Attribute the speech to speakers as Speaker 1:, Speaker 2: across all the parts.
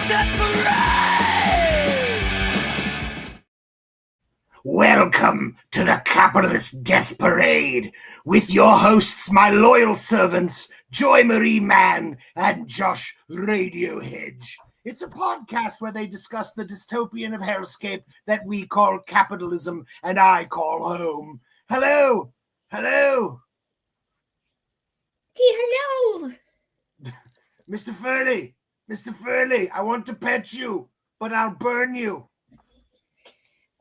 Speaker 1: Death Parade! Welcome to the Capitalist Death Parade with your hosts, my loyal servants, Joy Marie Mann and Josh Radio Hedge. It's a podcast where they discuss the dystopian of hellscape that we call capitalism and I call home. Hello! Hello!
Speaker 2: Hello!
Speaker 1: Mr. Furley! Mr. Furley, I want to pet you, but I'll burn you.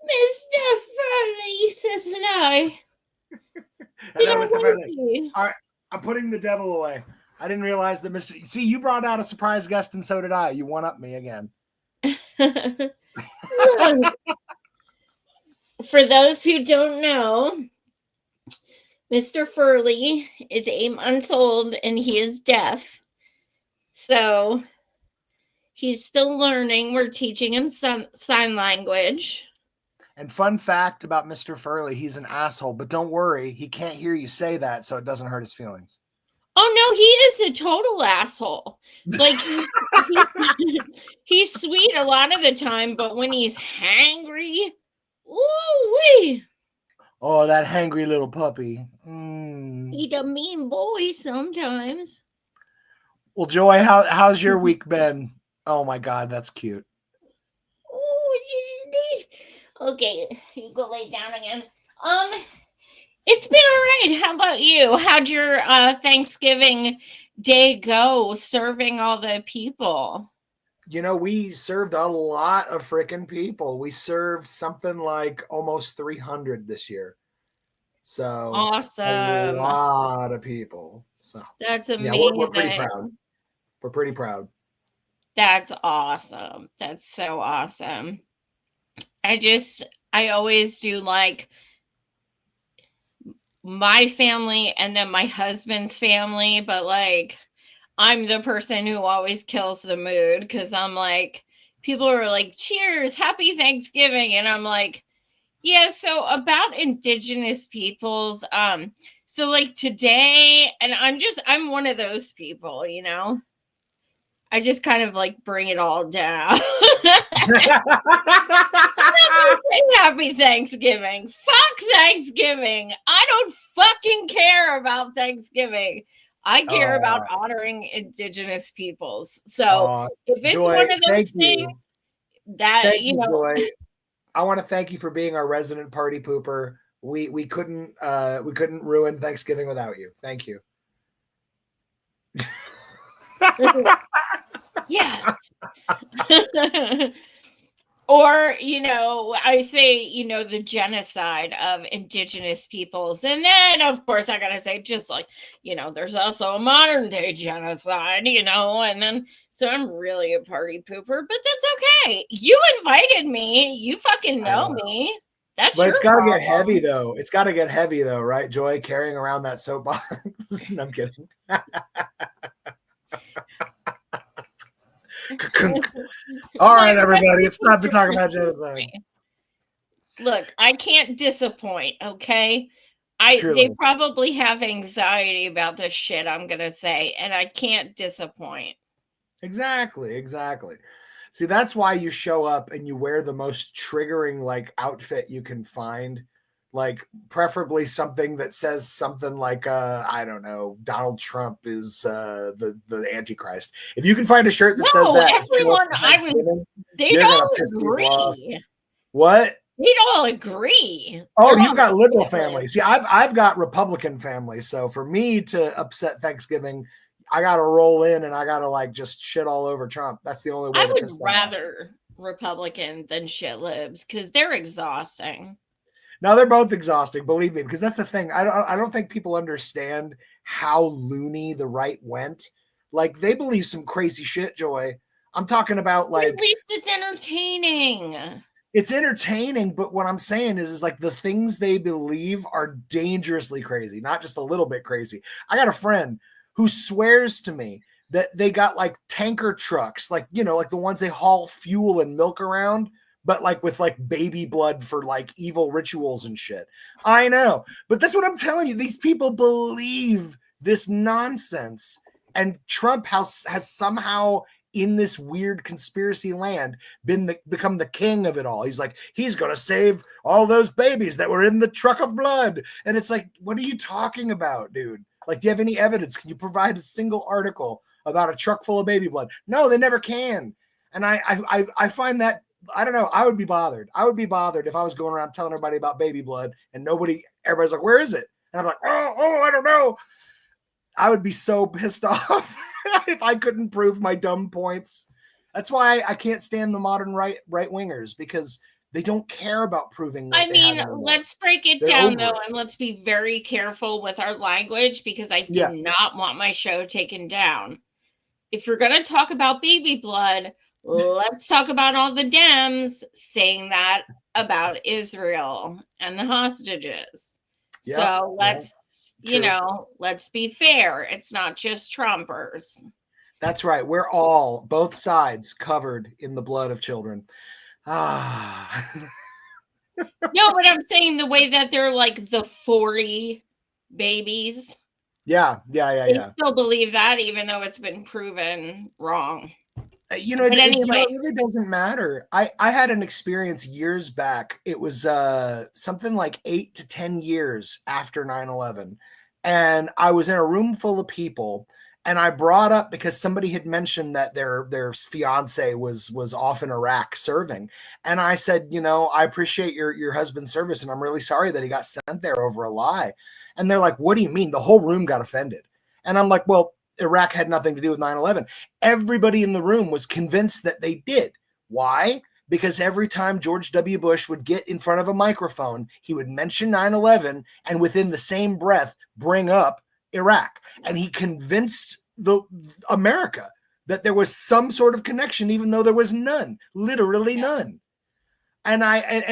Speaker 2: Mr. Furley says hello.
Speaker 1: Hello, Mr. Furley. All right, I'm putting the devil away. I didn't realize that Mr. See, you brought out a surprise guest, and so did I. You one-up me again.
Speaker 2: For those who don't know, Mr. Furley is 8 months old, and he is deaf. So he's still learning. We're teaching him some sign language.
Speaker 1: And fun fact about Mr. Furley, he's an asshole, but don't worry, he can't hear you say that, so it doesn't hurt his feelings.
Speaker 2: Oh, no, he is a total asshole. Like, he's sweet a lot of the time, but when he's hangry, ooh-wee.
Speaker 1: Oh, that hangry little puppy.
Speaker 2: He's a mean boy sometimes.
Speaker 1: Well, Joy, how's your week been? Oh, my God, that's cute.
Speaker 2: Oh, okay, you go lay down again. It's been all right. How about you? How'd your Thanksgiving day go serving all the people?
Speaker 1: You know, we served a lot of freaking people. We served something like almost 300 this year. So
Speaker 2: awesome.
Speaker 1: A lot of people. So
Speaker 2: that's amazing.
Speaker 1: We're pretty proud. We're pretty proud.
Speaker 2: That's awesome. That's so awesome. I always do like my family and then my husband's family, but like I'm the person who always kills the mood because I'm like, people are like, cheers, happy Thanksgiving. And I'm like, yeah, so about indigenous peoples, so like today, and I'm one of those people, you know, I just kind of like bring it all down. Happy Thanksgiving. Fuck Thanksgiving. I don't fucking care about Thanksgiving. I care about honoring indigenous peoples. So if it's
Speaker 1: Joy,
Speaker 2: one of those things that,
Speaker 1: thank you, Joy. I want to thank you for being our resident party pooper. We couldn't ruin Thanksgiving without you. Thank you.
Speaker 2: Yeah. Or, you know, I say, you know, the genocide of indigenous peoples. And then, of course, I got to say, just like, you know, there's also a modern day genocide, you know, and then, so I'm really a party pooper, but that's okay. You invited me. You fucking know me. That's
Speaker 1: but
Speaker 2: your
Speaker 1: it's got to
Speaker 2: problem.
Speaker 1: get heavy, though. It's got to get heavy, though, right, Joy? Carrying around that soapbox. No, I'm kidding. All right, everybody, it's time to talk about genocide.
Speaker 2: Look, I can't disappoint, okay? They probably have anxiety about this shit I'm gonna say, and I can't disappoint.
Speaker 1: Exactly. See, that's why you show up and you wear the most triggering like outfit you can find. Like preferably something that says something like I don't know, Donald Trump is the Antichrist. If you can find a shirt that says that,
Speaker 2: everyone they'd all agree.
Speaker 1: What?
Speaker 2: They'd all agree.
Speaker 1: Oh, you've got liberal family. See, I've got Republican family. So for me to upset Thanksgiving, I gotta roll in and I gotta like just shit all over Trump. That's the only way.
Speaker 2: I would rather Republican than shit libs because they're exhausting.
Speaker 1: No, they're both exhausting, believe me, because that's the thing. I don't think people understand how loony the right went. Like they believe some crazy shit, Joy. I'm talking about like
Speaker 2: at least it's entertaining.
Speaker 1: It's entertaining, but what I'm saying is like the things they believe are dangerously crazy, not just a little bit crazy. I got a friend who swears to me that they got like tanker trucks, like, you know, like the ones they haul fuel and milk around, but like with like baby blood for like evil rituals and shit. I know, but that's what I'm telling you. These people believe this nonsense, and Trump has somehow in this weird conspiracy land become the king of it all. He's like, he's going to save all those babies that were in the truck of blood. And it's like, what are you talking about, dude? Like, do you have any evidence? Can you provide a single article about a truck full of baby blood? No, they never can. And I find that, I don't know, I would be bothered. I would be bothered if I was going around telling everybody about baby blood and everybody's like, where is it? And I'm like, oh, I don't know. I would be so pissed off if I couldn't prove my dumb points. That's why I can't stand the modern right wingers, because they don't care about proving what
Speaker 2: let's break it down though, and let's be very careful with our language, because I do not want my show taken down. If you're going to talk about baby blood, let's talk about all the Dems saying that about Israel and the hostages. So let's let's be fair. It's not just Trumpers.
Speaker 1: That's right. We're all, both sides, covered in the blood of children. Ah.
Speaker 2: No, but I'm saying the way that they're like the 40 babies.
Speaker 1: Yeah.
Speaker 2: They still believe that, even though it's been proven wrong.
Speaker 1: It really doesn't matter. I had an experience years back. It was something like 8 to 10 years after 9/11. And I was in a room full of people, and I brought up, because somebody had mentioned that their fiance was off in Iraq serving. And I said, I appreciate your husband's service, and I'm really sorry that he got sent there over a lie. And they're like, what do you mean? The whole room got offended. And I'm like, well, Iraq had nothing to do with 9/11. Everybody in the room was convinced that they did. Why? Because every time George W. Bush would get in front of a microphone, he would mention 9/11 and within the same breath bring up Iraq. And he convinced America that there was some sort of connection, even though there was none, literally none. And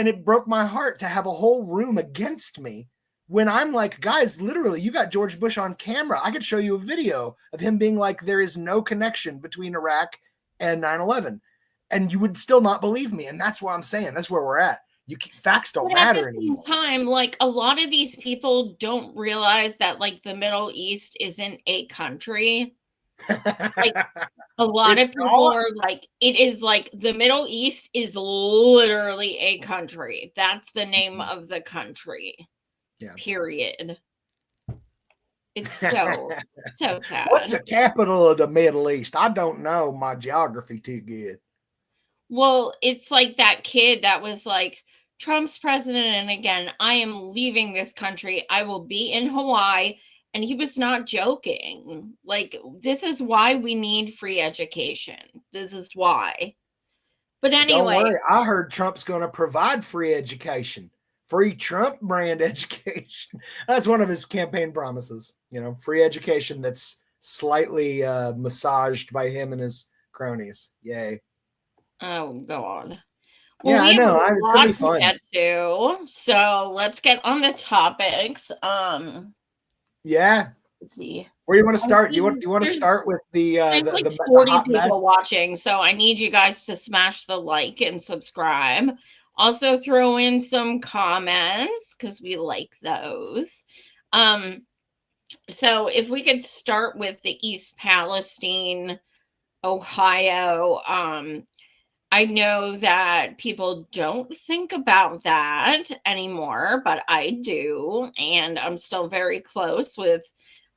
Speaker 1: it broke my heart to have a whole room against me, when I'm like, guys, literally, you got George Bush on camera. I could show you a video of him being like, there is no connection between Iraq and 9/11. And you would still not believe me. And that's what I'm saying. That's where we're at. Facts don't matter anymore.
Speaker 2: At the same time, like, a lot of these people don't realize that, like, the Middle East isn't a country. Like, a lot of people are like, it is like, the Middle East is literally a country. That's the name of the country. Yeah. Period. It's so sad.
Speaker 1: What's the capital of the Middle East? I don't know my geography too good.
Speaker 2: Well, it's like that kid that was like, Trump's president, and again, I am leaving this country. I will be in Hawaii. And he was not joking. Like, this is why we need free education. This is why. But anyway.
Speaker 1: Don't worry. I heard Trump's going to provide free education. Free Trump brand education. That's one of his campaign promises. Free education that's slightly massaged by him and his cronies. Yay.
Speaker 2: Oh, God.
Speaker 1: Well, yeah, I know. It's going to be fun.
Speaker 2: Get to, so let's get on the topics.
Speaker 1: Yeah.
Speaker 2: Let's see.
Speaker 1: Where you want to start? Do you want to start with the
Speaker 2: like 40 people watching, so I need you guys to smash the like and subscribe. Also throw in some comments, because we like those. So if we could start with the East Palestine, Ohio. I know that people don't think about that anymore, but I do. And I'm still very close with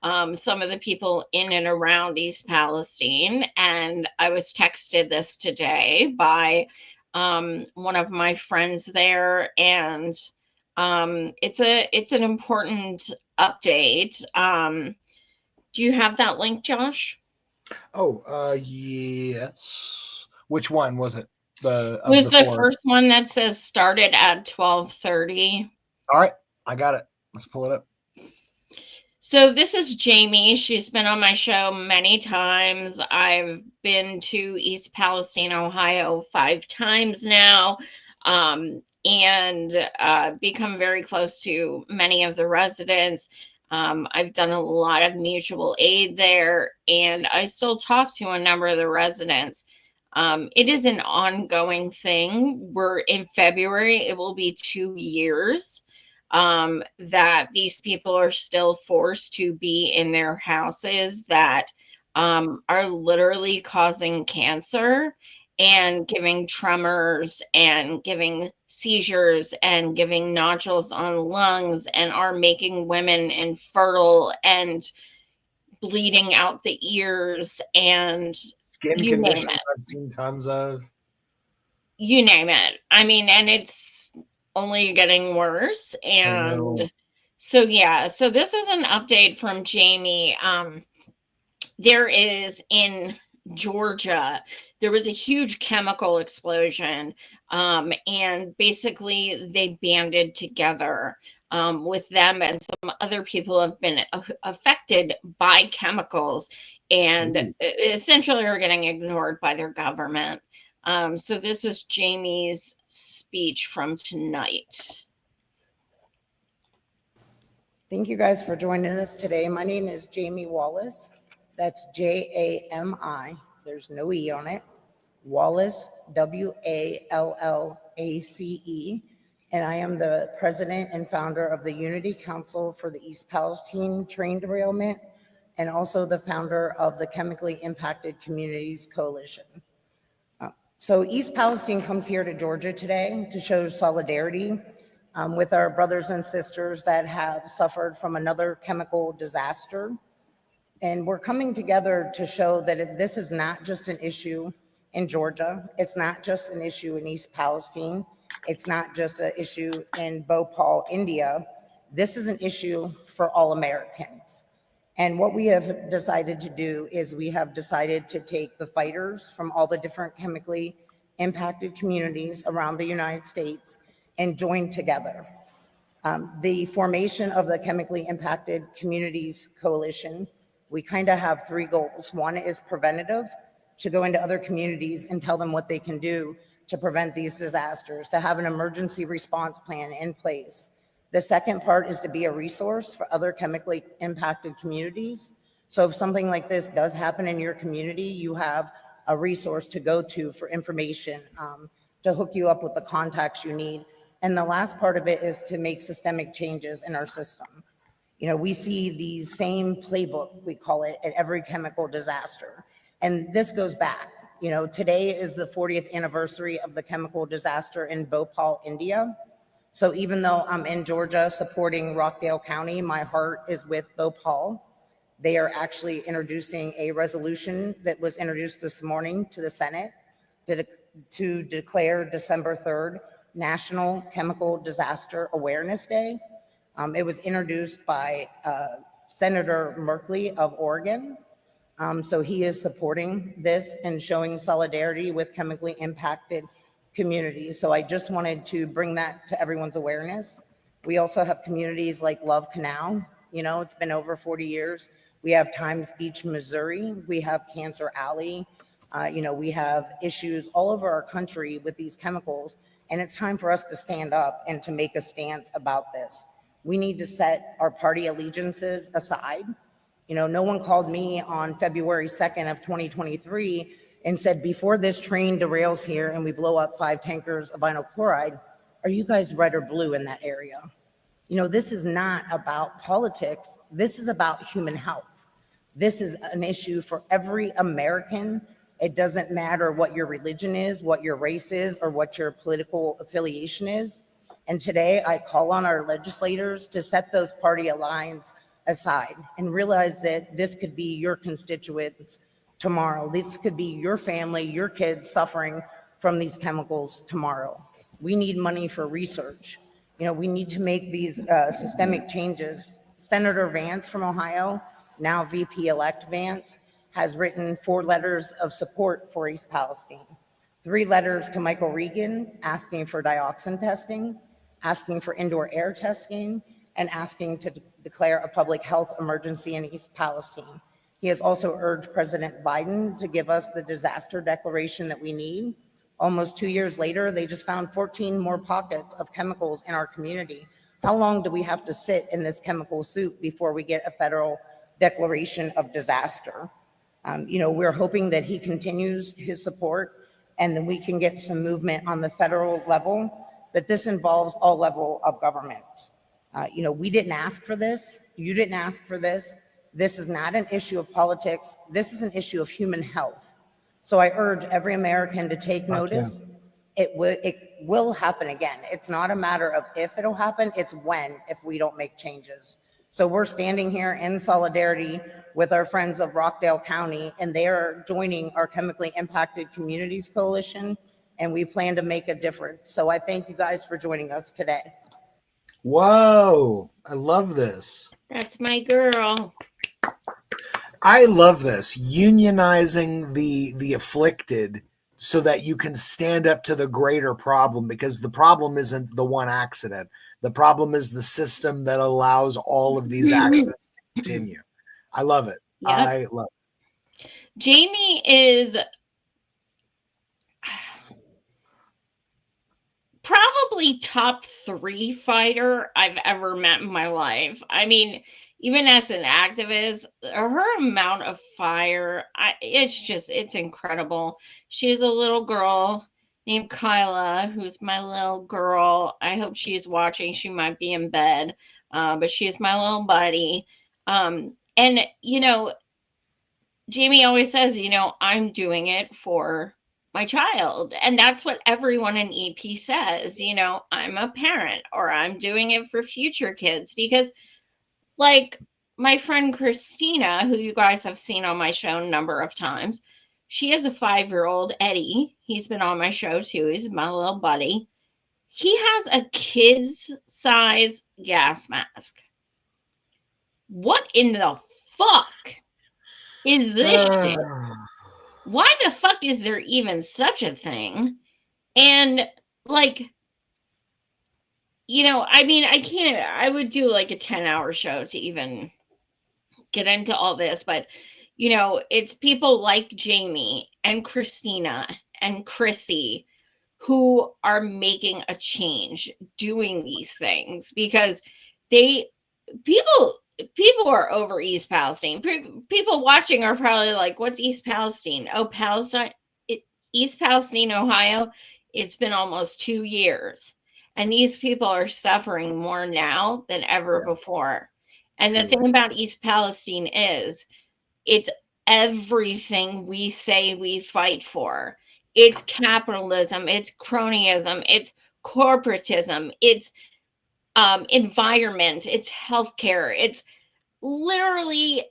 Speaker 2: some of the people in and around East Palestine. And I was texted this today by one of my friends there. And it's an important update. Do you have that link, Josh?
Speaker 1: Oh, yes. Which one was it?
Speaker 2: It was the first one that says started at 12:30.
Speaker 1: All right, I got it. Let's pull it up.
Speaker 2: So this is Jamie. She's been on my show many times. I've been to East Palestine, Ohio 5 times now, and become very close to many of the residents. I've done a lot of mutual aid there, and I still talk to a number of the residents. It is an ongoing thing. We're in February. It will be 2 years that these people are still forced to be in their houses that are literally causing cancer and giving tremors and giving seizures and giving nodules on lungs and are making women infertile and bleeding out the ears and
Speaker 1: Skin
Speaker 2: you name
Speaker 1: conditions
Speaker 2: it.
Speaker 1: I've seen tons of.
Speaker 2: You name it. I mean, and it's only getting worse.
Speaker 1: I know.
Speaker 2: And so, yeah, so this is an update from Jamie. There is in Georgia, there was a huge chemical explosion, and basically they banded together with them, and some other people have been affected by chemicals and
Speaker 1: Ooh.
Speaker 2: essentially are getting ignored by their government. So, this is Jamie's speech from tonight.
Speaker 3: Thank you guys for joining us today. My name is Jamie Wallace. That's Jami. There's no E on it. Wallace, Wallace. And I am the president and founder of the Unity Council for the East Palestine Train Derailment, and also the founder of the Chemically Impacted Communities Coalition. So East Palestine comes here to Georgia today to show solidarity with our brothers and sisters that have suffered from another chemical disaster. And we're coming together to show that this is not just an issue in Georgia. It's not just an issue in East Palestine. It's not just an issue in Bhopal, India. This is an issue for all Americans. And what we have decided to do is we have decided to take the fighters from all the different chemically impacted communities around the United States and join together. The formation of the Chemically Impacted Communities Coalition, we kind of have three goals. One is preventative, to go into other communities and tell them what they can do to prevent these disasters, to have an emergency response plan in place. The second part is to be a resource for other chemically impacted communities. So if something like this does happen in your community, you have a resource to go to for information, to hook you up with the contacts you need. And the last part of it is to make systemic changes in our system. You know, we see the same playbook, we call it, at every chemical disaster. And this goes back. You know, today is the 40th anniversary of the chemical disaster in Bhopal, India. So even though I'm in Georgia supporting Rockdale County, my heart is with Bhopal. They are actually introducing a resolution that was introduced this morning to the Senate to declare December 3rd National Chemical Disaster Awareness Day. It was introduced by Senator Merkley of Oregon. So he is supporting this and showing solidarity with chemically impacted communities. So I just wanted to bring that to everyone's awareness. We also have communities like Love Canal. You know, it's been over 40 years. We have Times Beach, Missouri. We have Cancer Alley. You know, we have issues all over our country with these chemicals. And it's time for us to stand up and to make a stance about this. We need to set our party allegiances aside. You know, no one called me on February 2nd of 2023 and said, before this train derails here and we blow up 5 tankers of vinyl chloride, are you guys red or blue in that area? You know, this is not about politics. This is about human health. This is an issue for every American. It doesn't matter what your religion is, what your race is, or what your political affiliation is. And today I call on our legislators to set those party lines aside and realize that this could be your constituents tomorrow. This could be your family, your kids suffering from these chemicals tomorrow. We need money for research. You know, we need to make these systemic changes. Senator Vance from Ohio, now VP-elect Vance, has written 4 letters of support for East Palestine. 3 letters to Michael Regan asking for dioxin testing, asking for indoor air testing, and asking to declare a public health emergency in East Palestine. He has also urged President Biden to give us the disaster declaration that we need. Almost 2 years later, they just found 14 more pockets of chemicals in our community. How long do we have to sit in this chemical soup before we get a federal declaration of disaster? You know, we're hoping that he continues his support and then we can get some movement on the federal level, but this involves all level of governments. You know, we didn't ask for this. You didn't ask for this. This is not an issue of politics. This is an issue of human health. So I urge every American to take notice. It will happen again. It's not a matter of if it'll happen, it's when, if we don't make changes. So we're standing here in solidarity with our friends of Rockdale County, and they are joining our Chemically Impacted Communities Coalition, and we plan to make a difference. So I thank you guys for joining us today.
Speaker 1: Whoa, I love this.
Speaker 2: That's my girl.
Speaker 1: I love this. Unionizing the afflicted so that you can stand up to the greater problem, because the problem isn't the one accident. The problem is the system that allows all of these accidents to continue. I love it. Yep. I love it.
Speaker 2: Jamie is probably top 3 fighter I've ever met in my life. I mean, even as an activist, her amount of fire, it's incredible. She's a little girl named Kyla, who's my little girl. I hope she's watching. She might be in bed, but she's my little buddy. And, you know, Jamie always says, you know, I'm doing it for my child. And that's what everyone in EP says, you know, I'm a parent, or I'm doing it for future kids. Because, like, my friend Christina, who you guys have seen on my show a number of times, she has a 5-year-old, Eddie. He's been on my show too. He's my little buddy. He has a kid's size gas mask. What in the fuck is this shit? Why the fuck is there even such a thing? And, like, you know, I mean, I would do like a 10-hour show to even get into all this, but, you know, it's people like Jamie and Christina and Chrissy who are making a change doing these things, because people are over East Palestine. People watching are probably like, what's East Palestine? Oh, Palestine, East Palestine, Ohio. It's been almost 2 years. And these people are suffering more now than ever before. And the thing about East Palestine is it's everything we say we fight for. It's capitalism, it's cronyism, it's corporatism, it's environment, it's healthcare, it's literally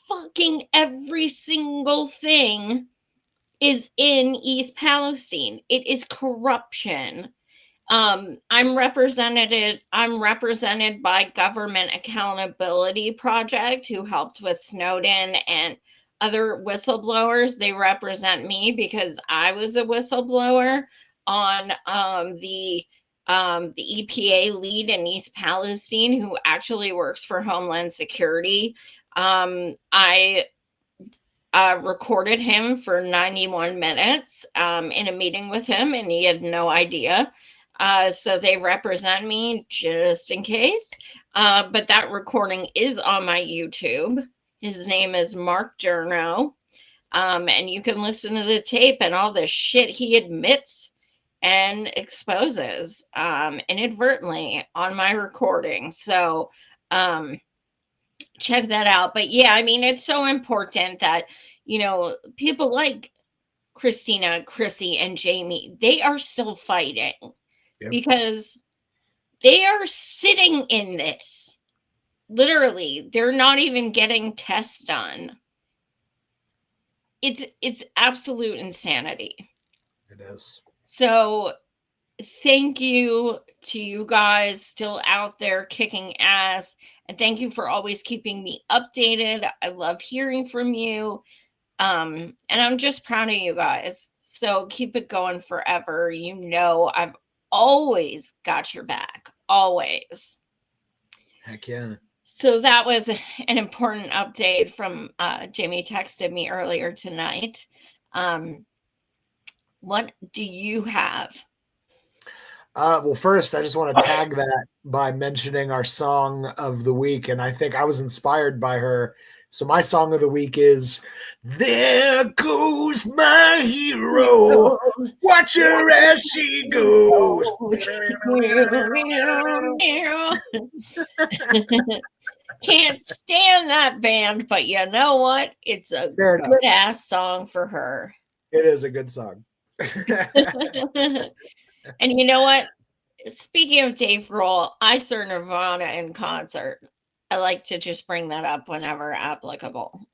Speaker 2: fucking every single thing is in East Palestine. It is corruption. I'm represented by Government Accountability Project, who helped with Snowden and other whistleblowers. They represent me because I was a whistleblower on the EPA lead in East Palestine, who actually works for Homeland Security. I recorded him for 91 minutes in a meeting with him, and he had no idea. So they represent me just in case. But that recording is on my YouTube. His name is Mark Journo. And you can listen to the tape and all the shit he admits and exposes inadvertently on my recording. So check that out. But yeah, I mean, it's so important that, you know, people like Christina, Chrissy, and Jamie, they are still fighting. Yep. Because they are sitting in this. Literally, they're not even getting tests done. It's absolute insanity.
Speaker 1: It is.
Speaker 2: So thank you to you guys still out there kicking ass. And thank you for always keeping me updated. I love hearing from you. And I'm just proud of you guys. So keep it going forever. You know, I've always got your back. Always.
Speaker 1: Heck yeah.
Speaker 2: So that was an important update from Jamie texted me earlier tonight. What do you have?
Speaker 1: Well, first, I just want to tag that by mentioning our song of the week. And I think I was inspired by her. So my song of the week is "There Goes My Hero. Watch her as she goes."
Speaker 2: Can't stand that band, but you know what? It's a
Speaker 1: Fair enough.
Speaker 2: good ass song for her.
Speaker 1: It is a good song.
Speaker 2: And you know what? Speaking of Dave Grohl, I saw Nirvana in concert. I like to just bring that up whenever applicable.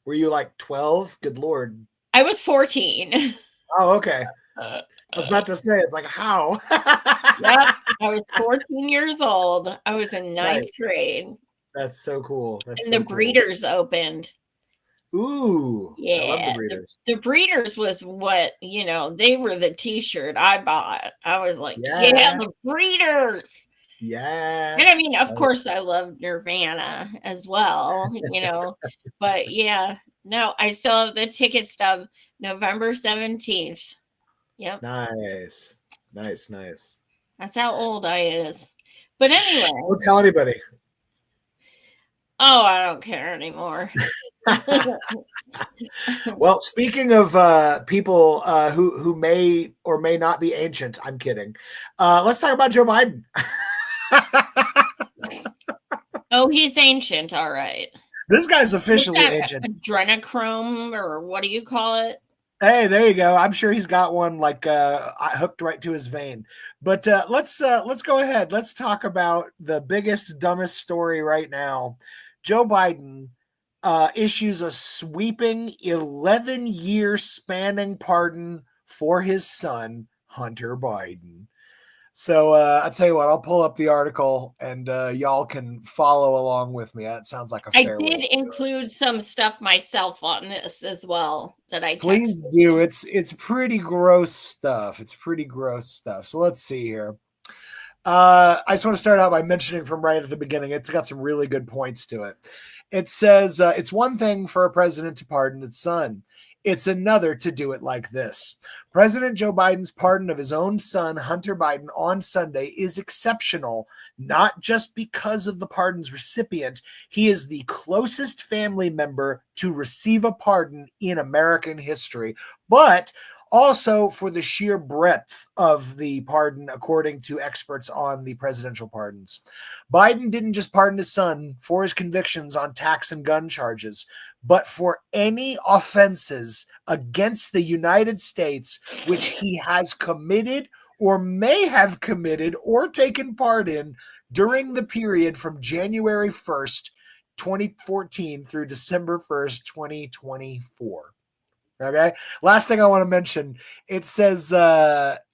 Speaker 1: Were you like 12? Good Lord.
Speaker 2: I was 14.
Speaker 1: Oh, okay. I was about to say, it's like, how?
Speaker 2: Yep, I was 14 years old. I was in ninth
Speaker 1: Right.
Speaker 2: grade.
Speaker 1: That's so cool. That's
Speaker 2: And
Speaker 1: so
Speaker 2: the
Speaker 1: cool.
Speaker 2: Breeders opened.
Speaker 1: Ooh, I love the
Speaker 2: Yeah,
Speaker 1: Breeders.
Speaker 2: the Breeders was what, they were the t-shirt I bought. I was like, yeah,
Speaker 1: Yeah.
Speaker 2: the Breeders.
Speaker 1: Yeah.
Speaker 2: And I mean, of
Speaker 1: Oh,
Speaker 2: course, I love Nirvana as well, but yeah, no, I still have the ticket stub, November 17th. Yep,
Speaker 1: nice. Nice, nice.
Speaker 2: that's how old I is. But
Speaker 1: Shh,
Speaker 2: anyway,
Speaker 1: don't tell anybody.
Speaker 2: oh, I don't care anymore.
Speaker 1: Well, speaking of people who may or may not be ancient, I'm kidding. Let's talk about Joe Biden.
Speaker 2: Oh, he's ancient, all right.
Speaker 1: This guy's
Speaker 2: What's
Speaker 1: officially
Speaker 2: that,
Speaker 1: ancient.
Speaker 2: adrenochrome, or what do you call it?
Speaker 1: Hey, there you go. I'm sure he's got one like hooked right to his vein. But let's go ahead. Let's talk about the biggest, dumbest story right now. Joe Biden issues a sweeping 11-year spanning pardon for his son, Hunter Biden. So I'll tell you what, I'll pull up the article and y'all can follow along with me. That sounds like a
Speaker 2: I
Speaker 1: fair
Speaker 2: did
Speaker 1: way.
Speaker 2: include some stuff myself on this as well that I
Speaker 1: Please
Speaker 2: texted
Speaker 1: do.
Speaker 2: you.
Speaker 1: It's pretty gross stuff. It's pretty gross stuff. So let's see here. I just want to start out by mentioning from right at the beginning, it's got some really good points to it. It says it's one thing for a president to pardon his son. It's another to do it like this. President Joe Biden's pardon of his own son, Hunter Biden, on Sunday is exceptional, not just because of the pardon's recipient. He is the closest family member to receive a pardon in American history, but also for the sheer breadth of the pardon, according to experts on the presidential pardons. Biden didn't just pardon his son for his convictions on tax and gun charges, but for any offenses against the United States which he has committed or may have committed or taken part in during the period from January 1st, 2014 through December 1st, 2024. Okay. Last thing I want to mention, it says,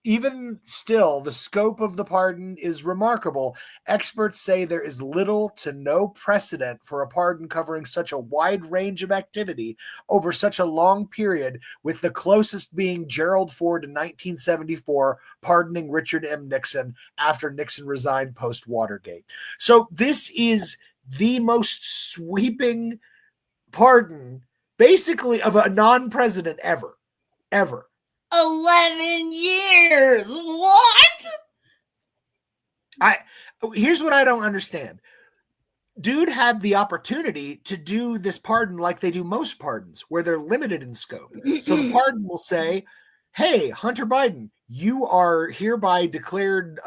Speaker 1: even still, the scope of the pardon is remarkable. Experts say there is little to no precedent for a pardon covering such a wide range of activity over such a long period, with the closest being Gerald Ford in 1974 pardoning Richard M. Nixon after Nixon resigned post-Watergate. So this is the most sweeping pardon basically of a non-president ever.
Speaker 2: 11 years. What?
Speaker 1: Here's what I don't understand. Dude had the opportunity to do this pardon like they do most pardons, where they're limited in scope. So the pardon will say, hey, Hunter Biden, you are hereby declared,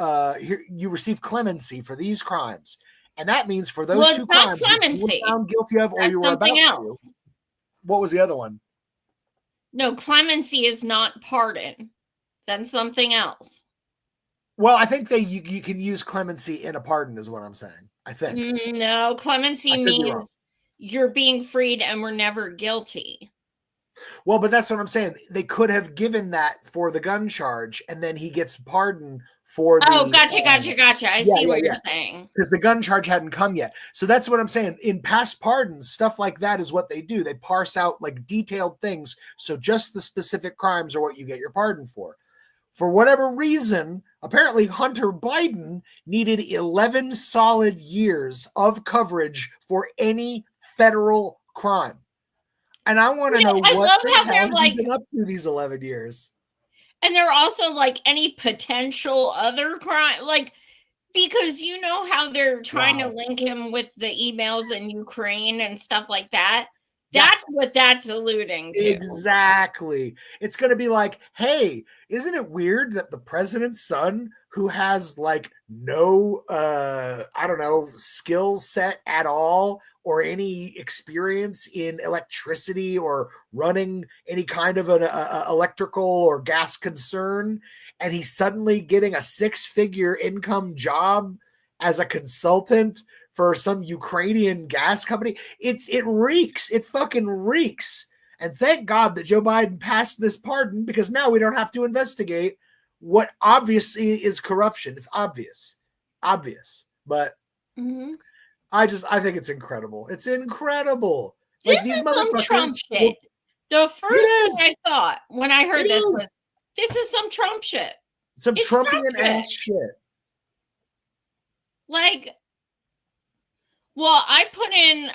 Speaker 1: you receive clemency for these crimes. And that means for those
Speaker 2: Well,
Speaker 1: two
Speaker 2: it's not
Speaker 1: crimes which you
Speaker 2: clemency.
Speaker 1: were found guilty of or
Speaker 2: That's
Speaker 1: you were about
Speaker 2: something
Speaker 1: to.
Speaker 2: else.
Speaker 1: What was the other one?
Speaker 2: No, clemency is not pardon. That's something else.
Speaker 1: Well, I think you can use clemency in a pardon is what I'm saying. I think.
Speaker 2: No, clemency
Speaker 1: I could be wrong.
Speaker 2: means you're being freed and we're never guilty.
Speaker 1: Well, but that's what I'm saying. They could have given that for the gun charge, and then he gets pardoned for the.
Speaker 2: Oh, gotcha. I see what you're saying.
Speaker 1: Because the gun charge hadn't come yet. So that's what I'm saying. In past pardons, stuff like that is what they do. They parse out like detailed things. So just the specific crimes are what you get your pardon for. For whatever reason, apparently Hunter Biden needed 11 solid years of coverage for any federal crime. And I want to know what the hell has he been up to these 11 years.
Speaker 2: And they're also like any potential other crime, like, because you know how they're trying to link him with the emails in Ukraine and stuff like that. That's what that's alluding to.
Speaker 1: Exactly. It's going to be like, hey, isn't it weird that the president's son, who has like no, I don't know, skill set at all or any experience in electricity or running any kind of an electrical or gas concern, and he's suddenly getting a 6-figure income job as a consultant for some Ukrainian gas company? It reeks. It fucking reeks. And thank God that Joe Biden passed this pardon, because now we don't have to investigate what obviously is corruption. It's obvious. But I think it's incredible. It's incredible.
Speaker 2: This
Speaker 1: like these
Speaker 2: is some Trump
Speaker 1: motherfuckers.
Speaker 2: shit. The first thing I thought when I heard this was, this is some Trump shit.
Speaker 1: Some Trumpian ass shit.
Speaker 2: Like, well, I put in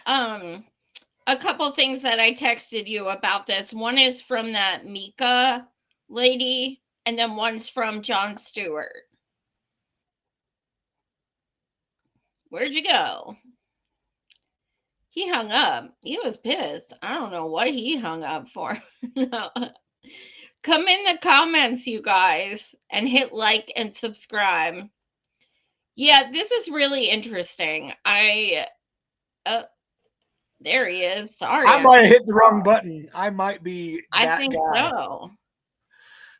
Speaker 2: a couple things that I texted you about this. One is from that Mika lady, and then one's from Jon Stewart. Where'd you go? He hung up. He was pissed. I don't know what he hung up for. No. Come in the comments, you guys, and hit like and subscribe. Yeah, this is really interesting. There he is. Sorry.
Speaker 1: I might have hit the wrong button. I might be that
Speaker 2: I think
Speaker 1: guy.
Speaker 2: so.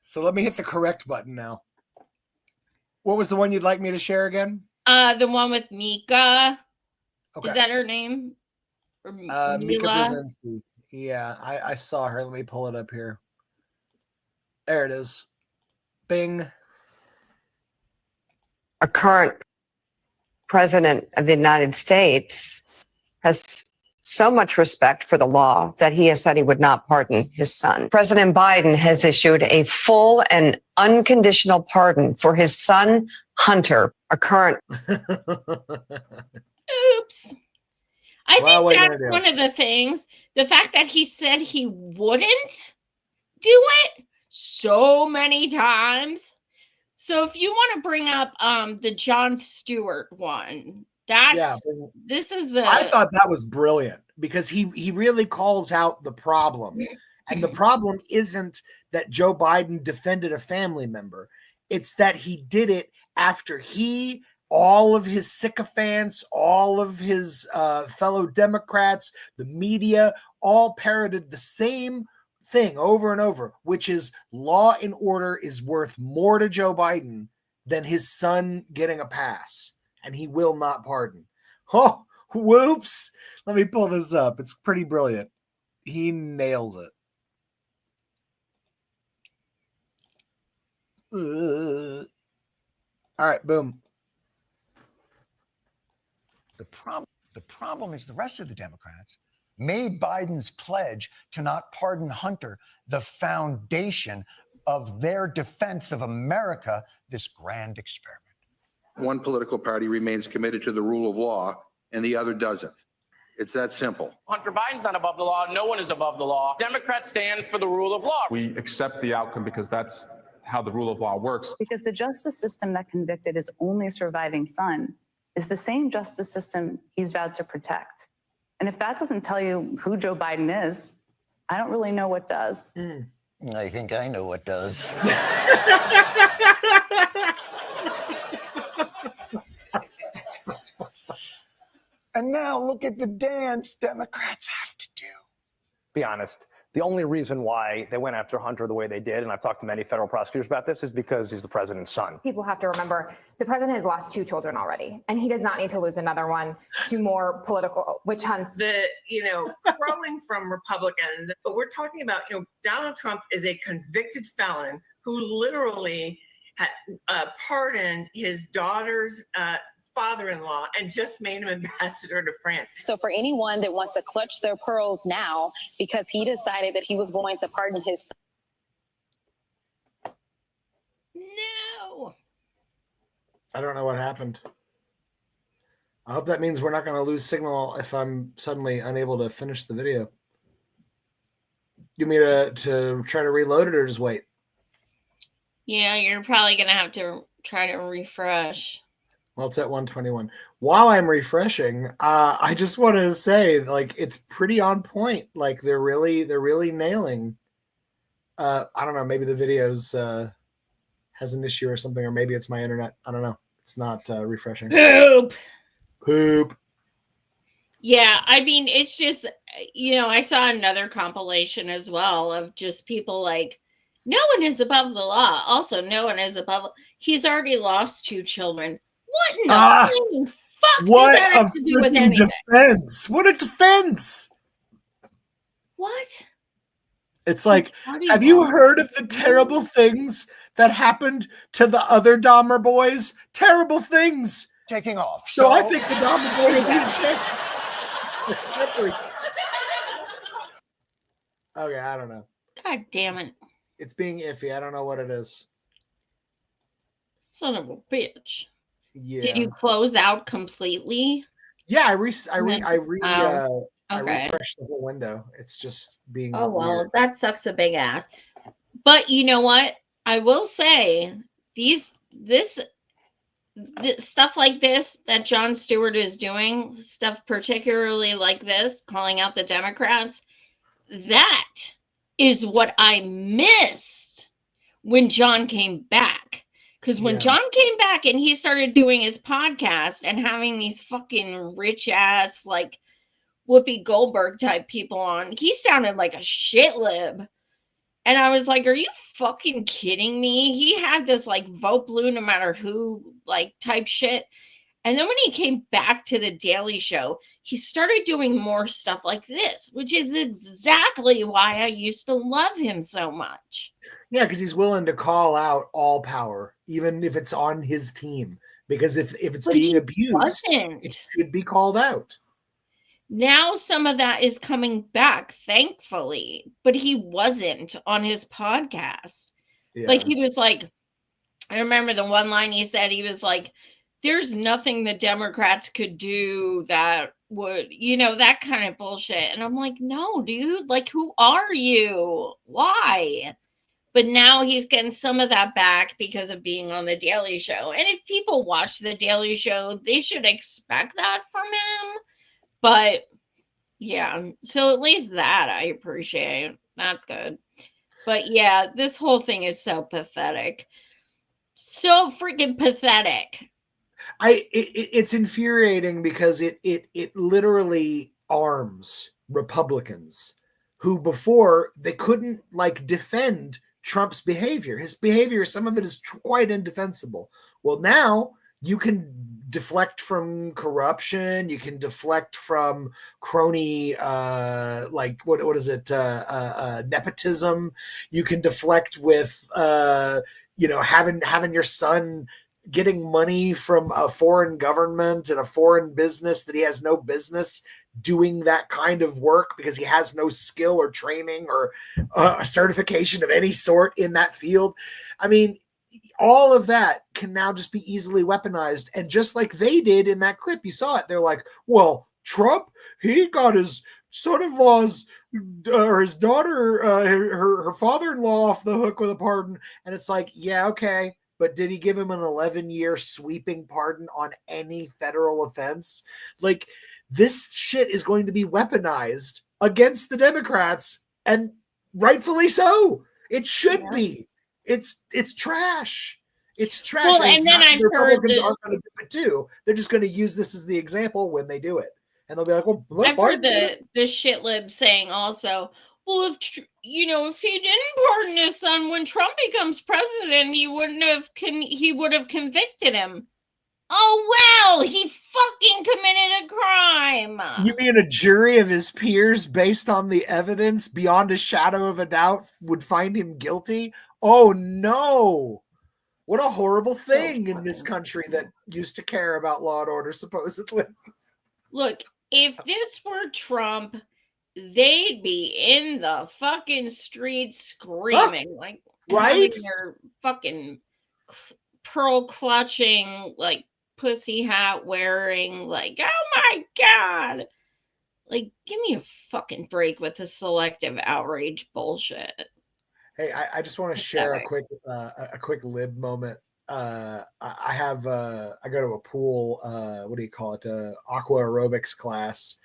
Speaker 1: So let me hit the correct button now. What was the one you'd like me to share again?
Speaker 2: The one with Mika.
Speaker 1: Okay.
Speaker 2: Is that her name? Or
Speaker 1: Mika
Speaker 2: Mila?
Speaker 1: Brzezinski. Yeah, I saw her. Let me pull it up here. There it is. Bing.
Speaker 4: A current president of the United States has so much respect for the law that he has said he would not pardon his son. President Biden has issued a full and unconditional pardon for his son, Hunter, a current.
Speaker 2: Oops. I think that's one of the things. The fact that he said he wouldn't do it so many times. So if you want to bring up the Jon Stewart one, this is
Speaker 1: I thought that was brilliant, because he really calls out the problem. And the problem isn't that Joe Biden defended a family member. It's that he did it after all of his sycophants, all of his fellow Democrats, the media, all parroted the same thing over and over, which is law and order is worth more to Joe Biden than his son getting a pass, and he will not pardon. Oh, whoops. Let me pull this up. It's pretty brilliant. He nails it. All right, boom.
Speaker 5: The problem is the rest of the Democrats made Biden's pledge to not pardon Hunter the foundation of their defense of America, this grand experiment.
Speaker 6: One political party remains committed to the rule of law and the other doesn't. It's that simple.
Speaker 7: Hunter Biden's not above the law. No one is above the law. Democrats stand for the rule of law.
Speaker 8: We accept the outcome because that's how the rule of law works.
Speaker 9: Because the justice system that convicted his only surviving son is the same justice system he's vowed to protect. And if that doesn't tell you who Joe Biden is, I don't really know what does.
Speaker 5: I think I know what does. And now look at the dance Democrats have to do.
Speaker 10: Be honest. The only reason why they went after Hunter the way they did, and I've talked to many federal prosecutors about this, is because he's the president's son.
Speaker 11: People have to remember the president has lost 2 children already, and he does not need to lose another one to more political witch hunts.
Speaker 12: Growing from Republicans, but we're talking about, Donald Trump is a convicted felon who literally had pardoned his daughter's father-in-law and just made him ambassador to France.
Speaker 13: So for anyone that wants to clutch their pearls now because he decided that he was going to pardon his son.
Speaker 2: No.
Speaker 1: I don't know what happened. I hope that means we're not going to lose signal if I'm suddenly unable to finish the video. You want me to try to reload it or just wait?
Speaker 2: Yeah, you're probably going to have to try to refresh.
Speaker 1: Well, it's at 121. While I'm refreshing, I just want to say, like, it's pretty on point. Like, they're really nailing. I don't know. Maybe the videos has an issue or something, or maybe it's my internet. I don't know. It's not refreshing. Poop.
Speaker 2: Yeah, I mean, it's just, I saw another compilation as well of just people like, no one is above the law. Also, no one is above. He's already lost 2 children. What in the flaming fuck does that have to do with anything?
Speaker 1: Defense! What a defense!
Speaker 2: What?
Speaker 1: It's like, have you heard of the terrible things that happened to the other Dahmer boys? Terrible things.
Speaker 5: Taking off.
Speaker 1: So I think the Dahmer boys need a change. Jeffrey. Okay, I don't know.
Speaker 2: God damn it.
Speaker 1: It's being iffy. I don't know what it is.
Speaker 2: Son of a bitch.
Speaker 1: Yeah.
Speaker 2: Did you close out completely?
Speaker 1: Yeah, I
Speaker 2: Okay.
Speaker 1: refreshed the whole window. It's just being
Speaker 2: Oh, well,
Speaker 1: weird.
Speaker 2: that sucks a big ass. But you know what? I will say this stuff like this that Jon Stewart is doing, stuff particularly like this, calling out the Democrats, that is what I missed when John came back. Because when John came back and he started doing his podcast and having these fucking rich ass, like, Whoopi Goldberg type people on, he sounded like a shit lib. And I was like, are you fucking kidding me? He had this like vote blue no matter who like type shit. And then when he came back to the Daily Show, he started doing more stuff like this, which is exactly why I used to love him so much.
Speaker 1: Yeah, because he's willing to call out all power, even if it's on his team. Because if it's being abused, it should be called out.
Speaker 2: Now some of that is coming back, thankfully, but he wasn't on his podcast.
Speaker 1: Yeah.
Speaker 2: Like, he was like, I remember the one line he said, he was like, there's nothing the Democrats could do that would, that kind of bullshit. And I'm like, no, dude, like, who are you? Why? But now he's getting some of that back because of being on the Daily Show. And if people watch the Daily Show, they should expect that from him. But yeah, so at least that I appreciate. That's good. But yeah, this whole thing is so pathetic. So freaking pathetic.
Speaker 1: It's infuriating because it literally arms Republicans who before they couldn't like defend Trump's behavior. His behavior, some of it is quite indefensible. Well, now you can deflect from corruption. You can deflect from crony, like what is it? Nepotism. You can deflect with, having your son getting money from a foreign government and a foreign business that he has no business doing that kind of work because he has no skill or training or a certification of any sort in that field. I mean, all of that can now just be easily weaponized. And just like they did in that clip, you saw it. They're like, well, Trump, he got his son-in-law's or his daughter, her father-in-law off the hook with a pardon. And it's like, yeah, okay. But did he give him an 11-year sweeping pardon on any federal offense? Like, this shit is going to be weaponized against the Democrats, and rightfully so. It should be. It's trash. It's trash.
Speaker 2: Well, and then I've heard
Speaker 1: Republicans aren't going to do it too. They're just going to use this as the example when they do it, and they'll be like, "Well,
Speaker 2: I've heard the shit lib saying also, well, if he didn't pardon his son when Trump becomes president, he would have convicted him." Oh, well, he fucking committed a crime.
Speaker 1: You mean a jury of his peers, based on the evidence, beyond a shadow of a doubt, would find him guilty? Oh, no. What a horrible thing in this country that used to care about law and order, supposedly.
Speaker 2: Look, if this were Trump, they'd be in the fucking streets screaming, like,
Speaker 1: right?
Speaker 2: Having their fucking pearl clutching, like, pussy hat wearing, like, oh my God. Like, give me a fucking break with the selective outrage bullshit.
Speaker 1: Hey, I just want to share a quick lib moment. I have I go to a pool, what do you call it, aqua aerobics class,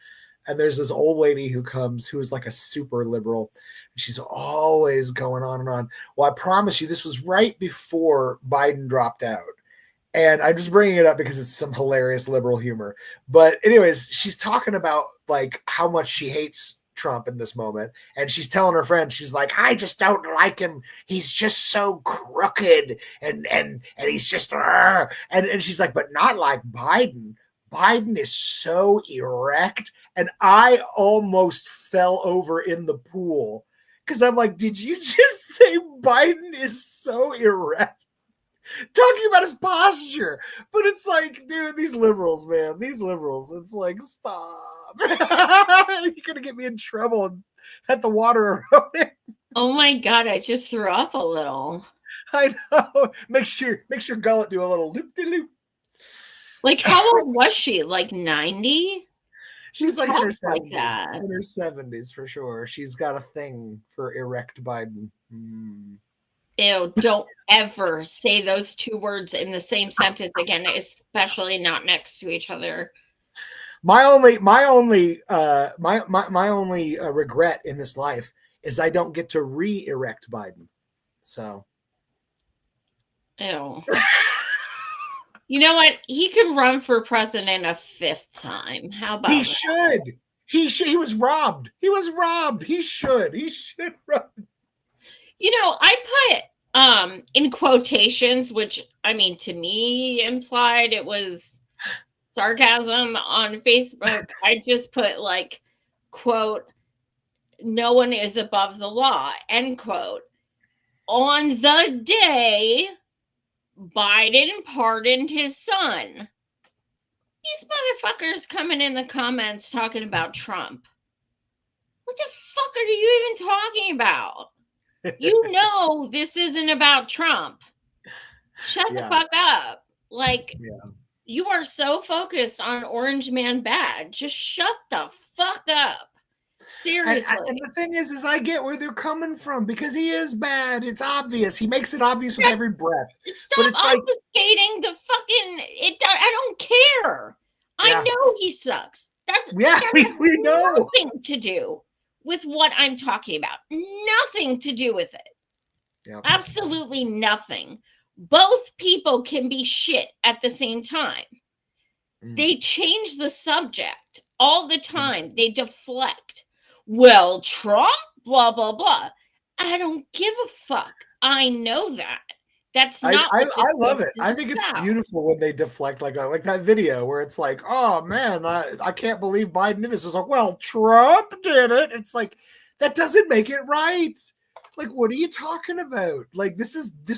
Speaker 1: and there's this old lady who comes who is like a super liberal. She's always going on and on. Well, I promise you, this was right before Biden dropped out. And I'm just bringing it up because it's some hilarious liberal humor. But anyways, she's talking about like how much she hates Trump in this moment. And she's telling her friend, she's like, I just don't like him. He's just so crooked. And he's just, and she's like, but not like Biden. Biden is so erect. And I almost fell over in the pool because I'm like, did you just say Biden is so erect? Talking about his posture, but it's like, dude, these liberals, man, these liberals. It's like, stop. You're gonna get me in trouble at the water eroding.
Speaker 2: Oh my god, I just threw up a little.
Speaker 1: I know. Makes your gullet do a little loop de loop.
Speaker 2: Like, how old was she? Like 90?
Speaker 1: She's like in her 70s.
Speaker 2: Like that.
Speaker 1: In her 70s for sure. She's got a thing for erect Biden.
Speaker 2: Ew, don't ever say those two words in the same sentence again, especially not next to each other.
Speaker 1: My only regret in this life is I don't get to re-erect Biden. So,
Speaker 2: ew. You know what? He can run for president a 5th time. How about
Speaker 1: he
Speaker 2: that?
Speaker 1: should? He was robbed. He was robbed. He should run.
Speaker 2: You know, I put in quotations, which I mean to me implied it was sarcasm on Facebook. I just put like, quote, no one is above the law, end quote. On the day Biden pardoned his son. These motherfuckers coming in the comments talking about Trump. What the fuck are you even talking about? You know this isn't about Trump. Shut the fuck up. Like, you are so focused on Orange Man bad. Just shut the fuck up. Seriously.
Speaker 1: And the thing is I get where they're coming from because he is bad. It's obvious. He makes it obvious with every breath.
Speaker 2: Stop obfuscating the fucking. I don't care. I know he sucks. That's
Speaker 1: we know.
Speaker 2: Nothing to do with what I'm talking about. Nothing to do with it. Yep. Absolutely nothing. Both people can be shit at the same time. They change the subject all the time. They deflect. Well, Trump, blah, blah, blah. I don't give a fuck. I know that. That's not.
Speaker 1: I love it. I think it's beautiful when they deflect like that video where it's like, oh man, I can't believe Biden did this. It's like, well, Trump did it. It's like, that doesn't make it right. Like, what are you talking about? Like, this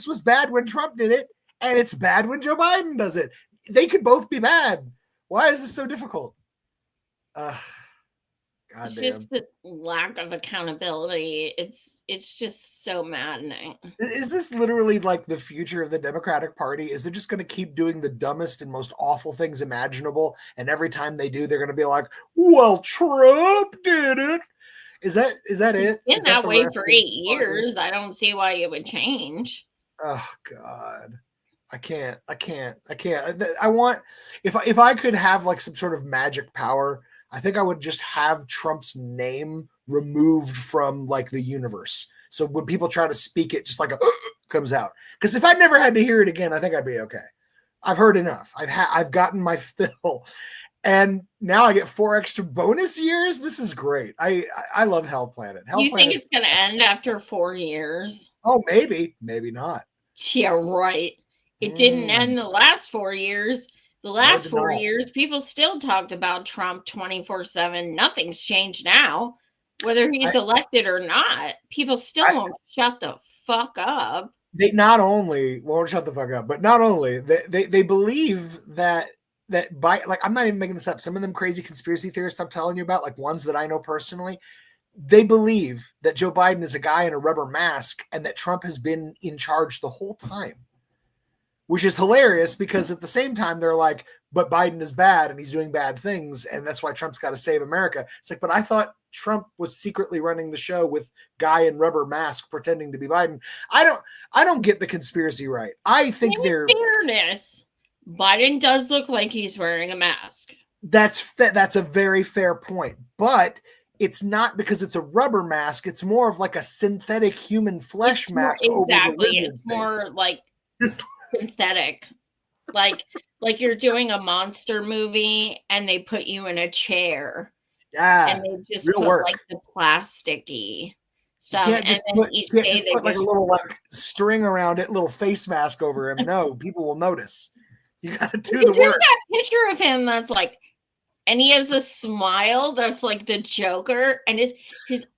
Speaker 1: was bad when Trump did it, and it's bad when Joe Biden does it. They could both be bad. Why is this so difficult?
Speaker 2: It's just the lack of accountability. It's just so maddening.
Speaker 1: Is this literally like the future of the Democratic Party? Is they're just going to keep doing the dumbest and most awful things imaginable, and every time they do, they're going to be like, "Well, Trump did it." Is that it?
Speaker 2: It's been that way for 8 years. I don't see why it would change.
Speaker 1: Oh God. I can't. I want if I could have like some sort of magic power, I think I would just have Trump's name removed from like the universe. So when people try to speak it, just like comes out. Because if I never had to hear it again, I think I'd be okay. I've heard enough. I've gotten my fill, and now I get 4 extra bonus years. This is great. I love Hell Planet.
Speaker 2: You think it's going to end after 4 years?
Speaker 1: Oh, maybe not.
Speaker 2: Yeah, right. It didn't end the last 4 years. The last 4 years, people still talked about Trump 24/7. Nothing's changed now. Whether he's elected or not, people still won't shut the fuck up.
Speaker 1: They not only won't shut the fuck up, but not only they believe that by like, I'm not even making this up. Some of them crazy conspiracy theorists I'm telling you about, like ones that I know personally, they believe that Joe Biden is a guy in a rubber mask and that Trump has been in charge the whole time. which is hilarious because at the same time they're like, but Biden is bad and he's doing bad things, and that's why Trump's got to save America. It's like, but I thought Trump was secretly running the show with guy in rubber mask pretending to be Biden. I don't get the conspiracy right. I think
Speaker 2: In fairness, Biden does look like he's wearing a mask.
Speaker 1: That's a very fair point, but it's not because it's a rubber mask. It's more of like a synthetic human flesh mask over the lizard
Speaker 2: It's
Speaker 1: face.
Speaker 2: more like synthetic, like you're doing a monster movie and they put you in a chair.
Speaker 1: Yeah,
Speaker 2: and they just
Speaker 1: real
Speaker 2: put
Speaker 1: work.
Speaker 2: like the plasticky stuff.
Speaker 1: You can't just
Speaker 2: and then
Speaker 1: put, like a little like string around it, little face mask over him. No, people will notice. You got to do the work.
Speaker 2: There's that picture of him that's like, and he has a smile that's like the Joker, and his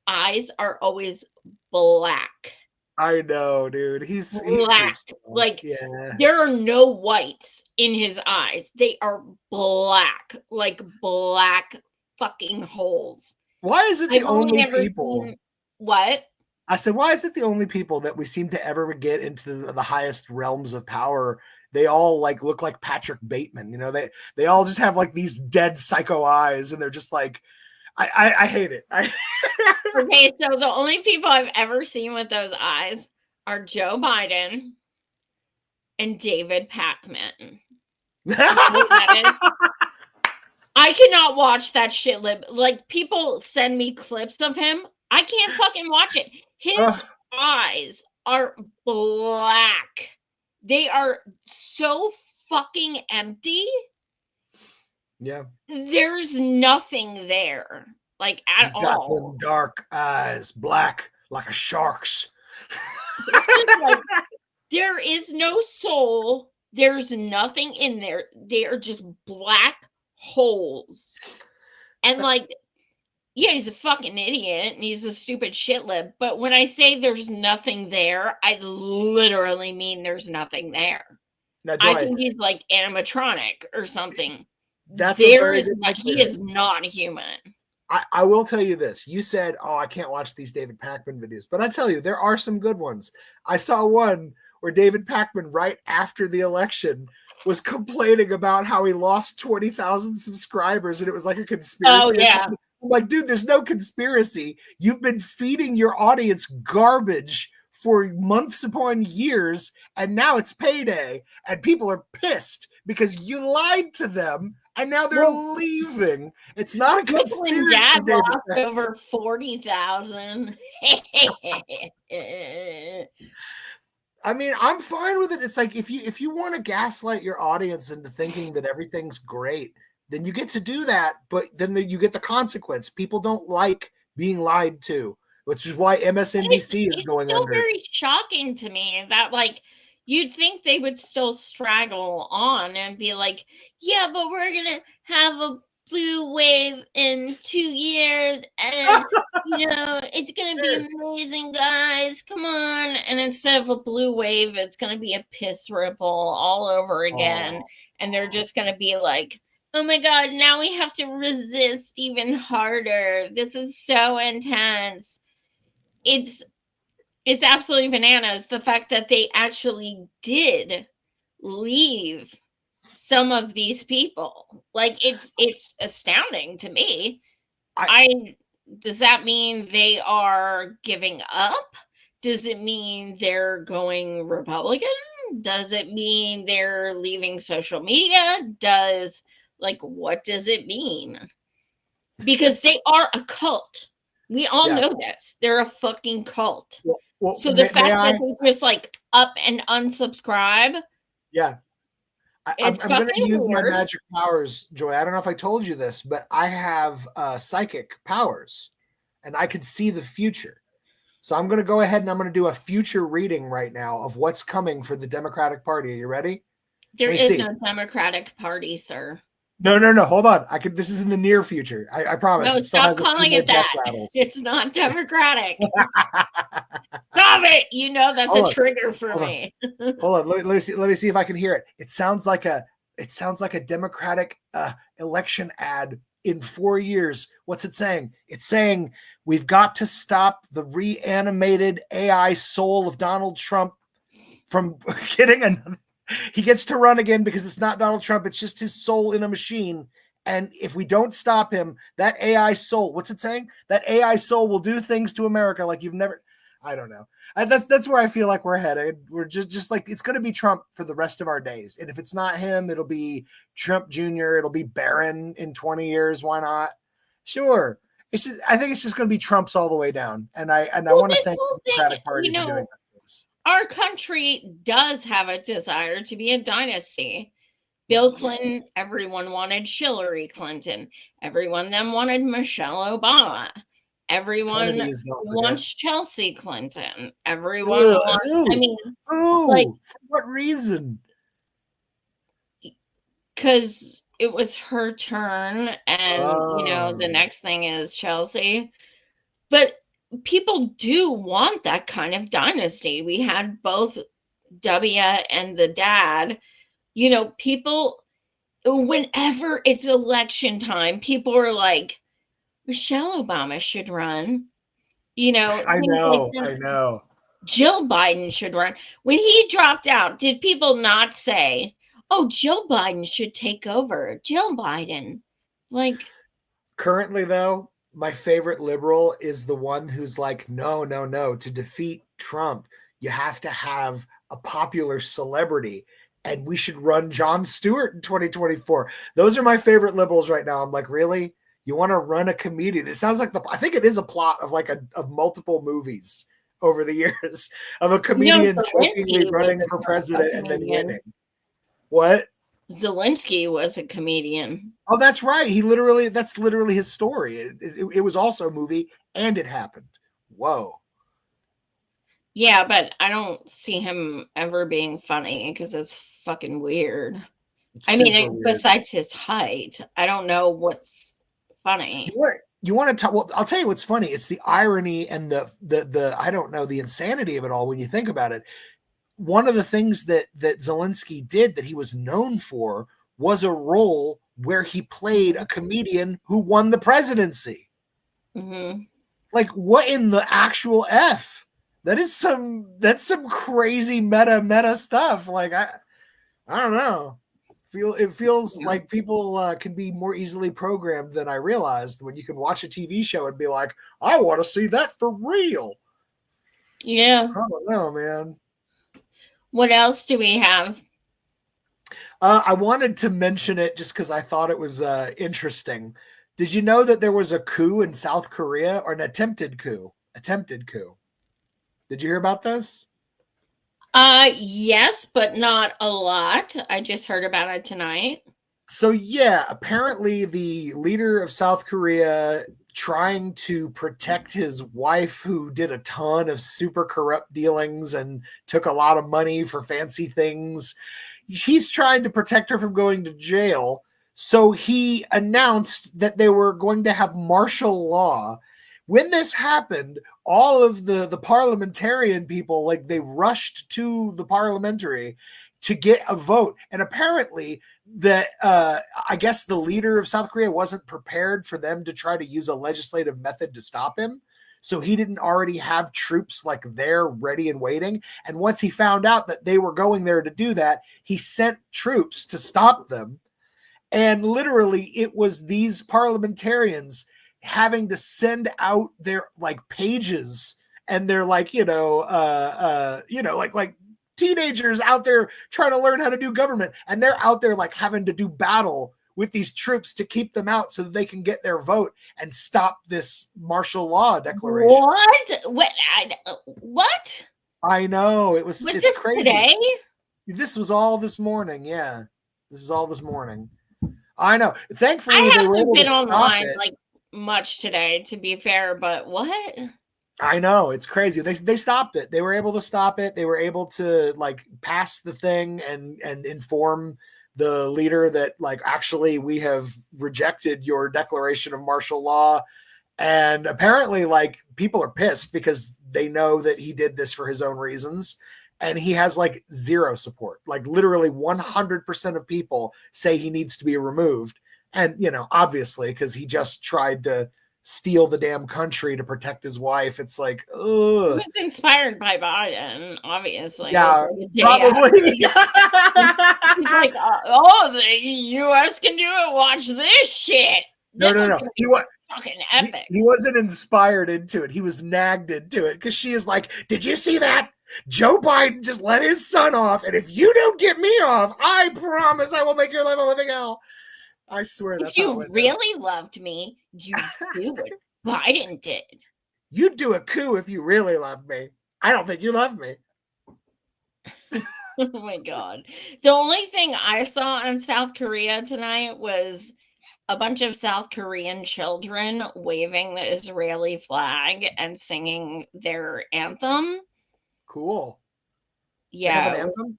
Speaker 2: eyes are always black.
Speaker 1: I know, dude. He's
Speaker 2: black. Like, there are no whites in his eyes. They are black, like black fucking holes.
Speaker 1: Why is it the only
Speaker 2: never
Speaker 1: people?
Speaker 2: seen- what?
Speaker 1: I said, why is it the only people that we seem to ever get into the highest realms of power? They all like look like Patrick Bateman. You know, they all just have like these dead psycho eyes, and they're just like, I hate it.
Speaker 2: Okay, so the only people I've ever seen with those eyes are Joe Biden and David Pakman. I cannot watch that shit. Like, people send me clips of him. I can't fucking watch it. His eyes are black. They are so fucking empty.
Speaker 1: Yeah.
Speaker 2: There's nothing there, like, at
Speaker 1: He's got
Speaker 2: all.
Speaker 1: them dark eyes, black like a shark's.
Speaker 2: It's just like, there is no soul. There's nothing in there. They are just black holes. And like, yeah, he's a fucking idiot and he's a stupid shitlib. But when I say there's nothing there, I literally mean there's nothing there.
Speaker 1: Now, Joy,
Speaker 2: I think he's like animatronic or something.
Speaker 1: That's
Speaker 2: He is not human.
Speaker 1: I will tell you this. You said, oh, I can't watch these David Pakman videos. But I tell you, there are some good ones. I saw one where David Pakman, right after the election, was complaining about how he lost 20,000 subscribers and it was like a conspiracy.
Speaker 2: Oh, yeah.
Speaker 1: I'm like, dude, there's no conspiracy. You've been feeding your audience garbage for months upon years, and now it's payday, and people are pissed because you lied to them, and now they're leaving. It's not a conspiracy.
Speaker 2: Brooklyn Dad lost over 40,000.
Speaker 1: I mean, I'm fine with it. It's like if you want to gaslight your audience into thinking that everything's great, then you get to do that, but then you get the consequence. People don't like being lied to, which is why MSNBC is going
Speaker 2: still
Speaker 1: under.
Speaker 2: Very shocking to me that, like, you'd think they would still straggle on and be like, yeah, but we're gonna have a blue wave in 2 years, and it's gonna be amazing, guys, come on. And instead of a blue wave, it's gonna be a piss ripple all over again. And they're just gonna be like, oh my god, now we have to resist even harder. This is so intense. It's absolutely bananas, the fact that they actually did leave some of these people. Like, it's astounding to me. Does that mean they are giving up? Does it mean they're going Republican? Does it mean they're leaving social media? What does it mean? Because they are a cult. We all know this. They're a fucking cult. So the fact that they just like up and unsubscribe.
Speaker 1: Yeah. I'm going to use my magic powers, Joy. I don't know if I told you this, but I have psychic powers and I can see the future. So I'm going to go ahead and I'm going to do a future reading right now of what's coming for the Democratic Party. Are you ready?
Speaker 2: There is no Democratic Party, sir.
Speaker 1: No. Hold on. This is in the near future. I promise.
Speaker 2: No, stop calling it that. It's not Democratic. Stop it. That's a trigger for me.
Speaker 1: Hold on. Let me see if I can hear it. It sounds like a Democratic election ad in 4 years. What's it saying? It's saying we've got to stop the reanimated AI soul of Donald Trump from getting another. He gets to run again because it's not Donald Trump. It's just his soul in a machine. And if we don't stop him, that AI soul, what's it saying? That AI soul will do things to America like you've never. I don't know. That's where I feel like we're headed. We're just like, it's going to be Trump for the rest of our days. And if it's not him, it'll be Trump Jr. It'll be Barron in 20 years. Why not? Sure. It's just, I think it's just going to be Trump's all the way down. And I want to thank the Democratic Party for doing this.
Speaker 2: Our country does have a desire to be a dynasty. Bill Clinton, everyone wanted Hillary Clinton. Everyone then wanted Michelle Obama. Everyone wants Chelsea Clinton. Everyone wants, I mean, like,
Speaker 1: for what reason?
Speaker 2: Because it was her turn, and the next thing is Chelsea. But people do want that kind of dynasty. We had both W and the dad. People, whenever it's election time, people are like, Michelle Obama should run.
Speaker 1: I know.
Speaker 2: Jill Biden should run. When he dropped out, did people not say, oh, Jill Biden should take over? Jill Biden. Like,
Speaker 1: currently, though, my favorite liberal is the one who's like, no. To defeat Trump, you have to have a popular celebrity. And we should run Jon Stewart in 2024. Those are my favorite liberals right now. I'm like, really? You want to run a comedian? It sounds like I think it is a plot of of multiple movies over the years of a comedian jokingly running for president and then winning. What?
Speaker 2: Zelensky was a comedian.
Speaker 1: Oh, that's right. That's literally his story. It was also a movie and it happened. Whoa.
Speaker 2: Yeah, but I don't see him ever being funny because it's fucking weird. Weird. Besides his height, I don't know what's funny.
Speaker 1: You want to talk? Well, I'll tell you what's funny. It's the irony and the I don't know, the insanity of it all when you think about it. One of the things that Zelensky did that he was known for was a role where he played a comedian who won the presidency.
Speaker 2: Mm-hmm. Like,
Speaker 1: what in the actual F? That's some crazy meta stuff. Like, I don't know. It feels like people can be more easily programmed than I realized when you can watch a TV show and be like, I want to see that for real.
Speaker 2: Yeah.
Speaker 1: I don't know, man.
Speaker 2: What else do we have?
Speaker 1: I wanted to mention it just because I thought it was interesting. Did you know that there was a coup in South Korea, or an attempted coup? Did you hear about this?
Speaker 2: Yes, but not a lot. I just heard about it tonight.
Speaker 1: So yeah, apparently the leader of South Korea, trying to protect his wife who did a ton of super corrupt dealings and took a lot of money for fancy things, he's trying to protect her from going to jail. So he announced that they were going to have martial law. When this happened, all of the parliamentarian people, like, they rushed to the parliamentary to get a vote. And apparently I guess the leader of South Korea wasn't prepared for them to try to use a legislative method to stop him. So he didn't already have troops like there ready and waiting. And once he found out that they were going there to do that, he sent troops to stop them. And literally it was these parliamentarians having to send out their like pages and they're like, like teenagers out there trying to learn how to do government. And they're out there like having to do battle with these troops to keep them out so that they can get their vote and stop this martial law declaration.
Speaker 2: What?
Speaker 1: I know. It's
Speaker 2: this
Speaker 1: crazy.
Speaker 2: Today?
Speaker 1: This was all this morning. Yeah. This is all this morning. I know. Thankfully,
Speaker 2: I
Speaker 1: they were able
Speaker 2: haven't
Speaker 1: to
Speaker 2: been
Speaker 1: stop
Speaker 2: online
Speaker 1: it.
Speaker 2: like much today, to be fair, but what?
Speaker 1: I know, it's crazy. They stopped it. They were able to stop it. They were able to like pass the thing and inform the leader that like, actually we have rejected your declaration of martial law. And apparently like people are pissed because they know that he did this for his own reasons. And he has like zero support. Like literally 100% of people say he needs to be removed. And, obviously, because he just tried to steal the damn country to protect his wife. It's like,
Speaker 2: It
Speaker 1: ugh.
Speaker 2: was inspired by Biden, obviously.
Speaker 1: Yeah,
Speaker 2: It was like a day after.
Speaker 1: probably.
Speaker 2: He's like, oh, the U.S. can do it. Watch this shit.
Speaker 1: No,
Speaker 2: This
Speaker 1: no,
Speaker 2: is
Speaker 1: no.
Speaker 2: gonna
Speaker 1: He
Speaker 2: be
Speaker 1: was
Speaker 2: fucking epic.
Speaker 1: he wasn't inspired into it. He was nagged into it because she is like, "Did you see that? Joe Biden just let his son off, and if you don't get me off, I promise I will make your life a living hell." I swear that's
Speaker 2: If
Speaker 1: how it
Speaker 2: you
Speaker 1: went down.
Speaker 2: really loved me, you'd do what Biden did.
Speaker 1: You'd do a coup if you really loved me. I don't think you love me.
Speaker 2: Oh my God. The only thing I saw in South Korea tonight was a bunch of South Korean children waving the Israeli flag and singing their anthem.
Speaker 1: Cool.
Speaker 2: Yeah.
Speaker 1: They have an anthem?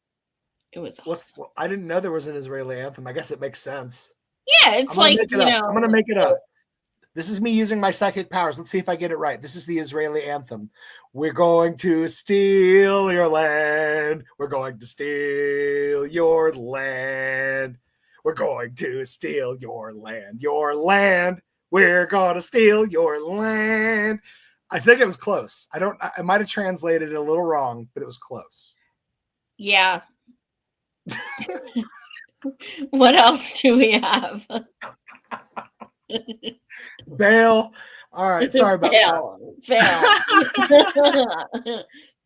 Speaker 2: It was
Speaker 1: Well, I didn't know there was an Israeli anthem. I guess it makes sense.
Speaker 2: Yeah, it's like, you know.
Speaker 1: I'm gonna make it up. This is me using my psychic powers. Let's see if I get it right. This is the Israeli anthem. We're going to steal your land. We're going to steal your land. We're going to steal your land. Your land. We're going to steal your land. I think it was close. I might have translated it a little wrong, but it was close.
Speaker 2: Yeah. What else do we have?
Speaker 1: Bail. All right. Sorry about that.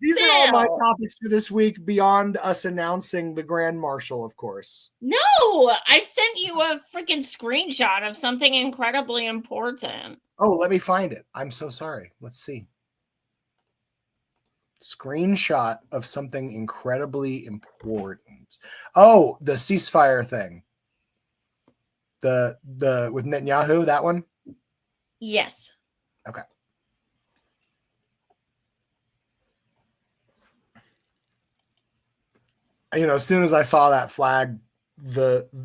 Speaker 1: These are all my topics for this week beyond us announcing the Grand Marshal, of course.
Speaker 2: No, I sent you a freaking screenshot of something incredibly important.
Speaker 1: Oh, let me find it. I'm so sorry. Let's see. Screenshot of something incredibly important. Oh, the ceasefire thing. The with Netanyahu, that one?
Speaker 2: Yes.
Speaker 1: Okay. You know, as soon as I saw that flag,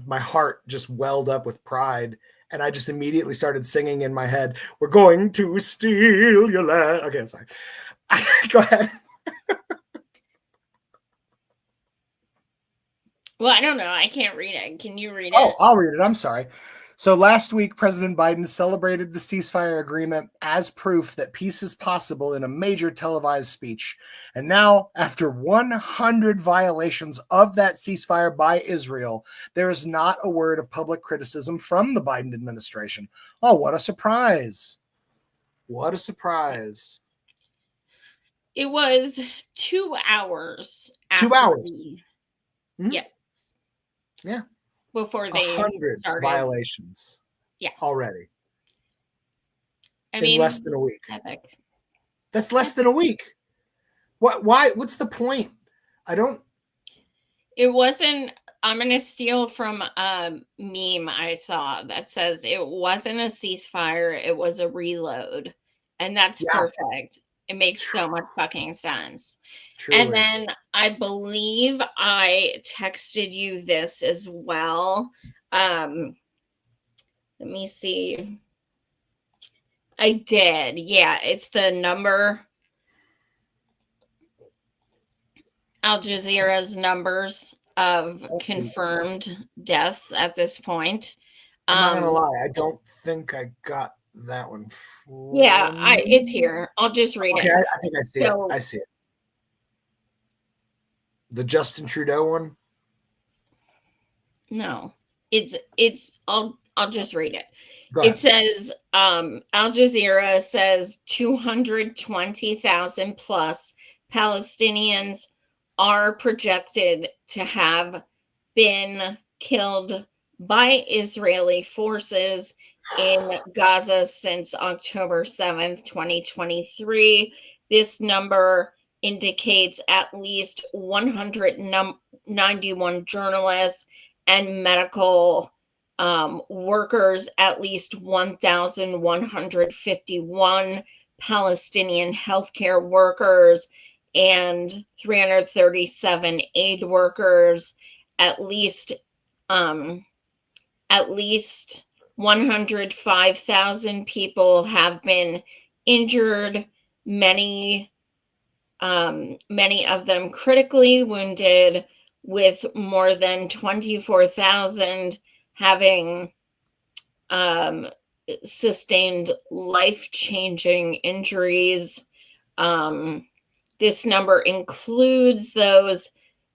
Speaker 1: my heart just welled up with pride, and I just immediately started singing in my head, "We're going to steal your land." Okay, I'm sorry. Go ahead.
Speaker 2: Well, I don't know. I can't read it. Can you read it?
Speaker 1: Oh, I'll read it. I'm sorry. So last week, President Biden celebrated the ceasefire agreement as proof that peace is possible in a major televised speech. And now, after 100 violations of that ceasefire by Israel, there is not a word of public criticism from the Biden administration. Oh, what a surprise. What a surprise.
Speaker 2: It was 2 hours.
Speaker 1: 2 hours.
Speaker 2: Mm-hmm. Yes.
Speaker 1: Yeah.
Speaker 2: Before they
Speaker 1: 100
Speaker 2: started.
Speaker 1: violations.
Speaker 2: Yeah.
Speaker 1: Already.
Speaker 2: I
Speaker 1: in
Speaker 2: mean,
Speaker 1: less than a week.
Speaker 2: Epic.
Speaker 1: That's less than a week. Why? What's the point?
Speaker 2: It wasn't. I'm going to steal from a meme I saw that says it wasn't a ceasefire, it was a reload. And that's perfect. It makes so much fucking sense. Truly. And then I believe I texted you this as well. Let me see. I did. Yeah, it's the number. Al Jazeera's numbers of confirmed deaths at this point.
Speaker 1: I'm not gonna lie, I don't think I got that one.
Speaker 2: Yeah, it's here. I'll just read it.
Speaker 1: I think I see it. I see it. The Justin Trudeau one?
Speaker 2: No, it's. I'll just read it. It says Al Jazeera says 220,000 plus Palestinians are projected to have been killed by Israeli forces in Gaza since October 7th, 2023. This number indicates at least 191 journalists and medical workers, at least 1,151 Palestinian healthcare workers, and 337 aid workers. At least 105,000 people have been injured. Many of them critically wounded, with more than 24,000 having sustained life-changing injuries. This number includes those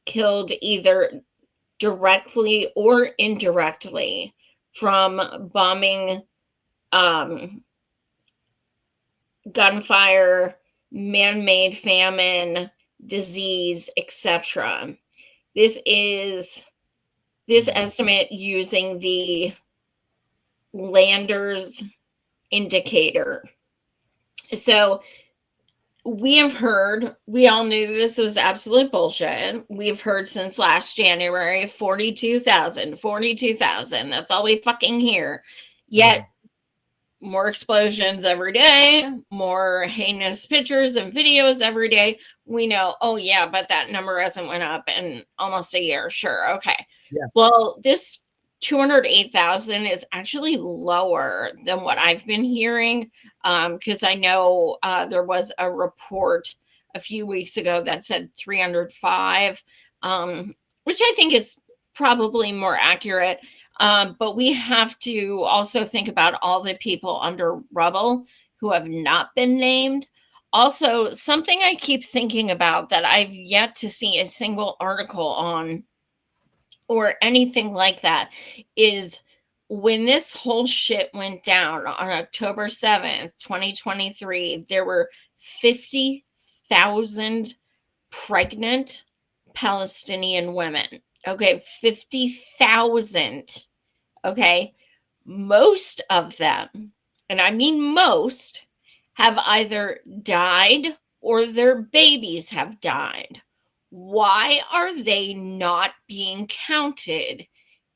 Speaker 2: killed either directly or indirectly from bombing, gunfire, man-made famine, disease, etc. This estimate using the Landers indicator. So we all knew this was absolute bullshit. We've heard since last January, 42,000. That's all we fucking hear. Yet more explosions every day, more heinous pictures and videos every day. We know, oh yeah, but that number hasn't went up in almost a year. Sure, okay.
Speaker 1: Yeah.
Speaker 2: Well, this 208,000 is actually lower than what I've been hearing, because I know there was a report a few weeks ago that said 305, which I think is probably more accurate. But we have to also think about all the people under rubble who have not been named. Also, something I keep thinking about that I've yet to see a single article on or anything like that is when this whole shit went down on October 7th, 2023, there were 50,000 pregnant Palestinian women. Okay, 50,000. Okay, most of them, and I mean most, have either died or their babies have died. Why are they not being counted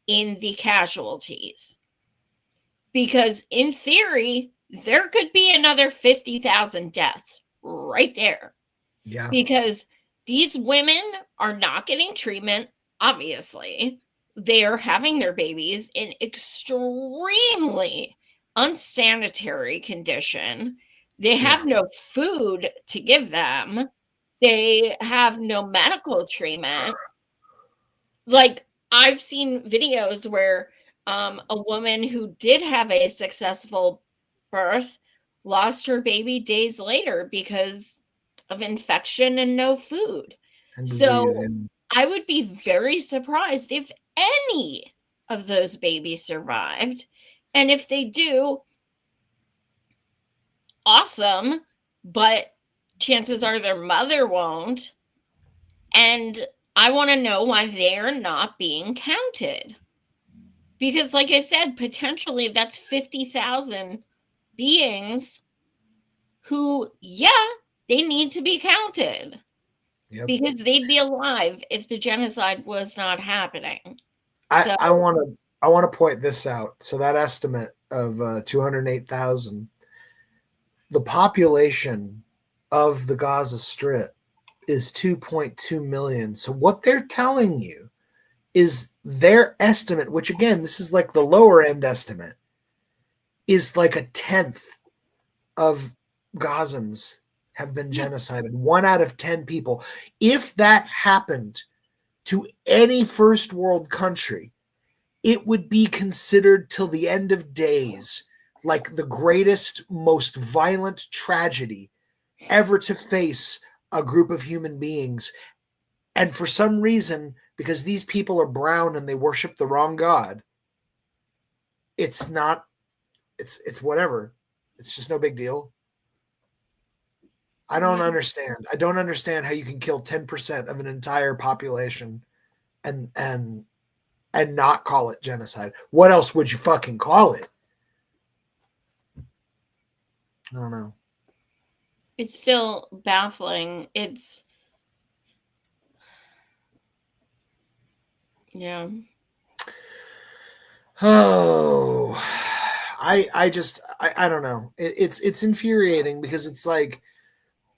Speaker 2: in the casualties? Because in theory, there could be another 50,000 deaths right there.
Speaker 1: Yeah.
Speaker 2: Because these women are not getting treatment, obviously. They are having their babies in extremely unsanitary condition. They have no food to give them. They have no medical treatment. Like, I've seen videos where a woman who did have a successful birth lost her baby days later because of infection and no food.
Speaker 1: And
Speaker 2: So
Speaker 1: disease, and
Speaker 2: I would be very surprised if any of those babies survived. And if they do, awesome, but chances are their mother won't. And I want to know why they're not being counted. Because, like I said, potentially that's 50,000 beings who, yeah, they need to be counted.
Speaker 1: Yep.
Speaker 2: Because they'd be alive if the genocide was not happening.
Speaker 1: I want to point this out. So that estimate of 208,000, the population of the Gaza Strip is 2.2 million. So what they're telling you is their estimate, which again, this is like the lower end estimate, is like a tenth of Gazans have been genocided. 1 out of 10 people. If that happened to any first world country, it would be considered till the end of days like the greatest, most violent tragedy ever to face a group of human beings. And for some reason, because these people are brown and they worship the wrong God, it's whatever. It's just no big deal. I don't understand. I don't understand how you can kill 10% of an entire population and not call it genocide. What else would you fucking call it? I don't know.
Speaker 2: It's still baffling. Yeah.
Speaker 1: Oh, I don't know. It's infuriating because it's like,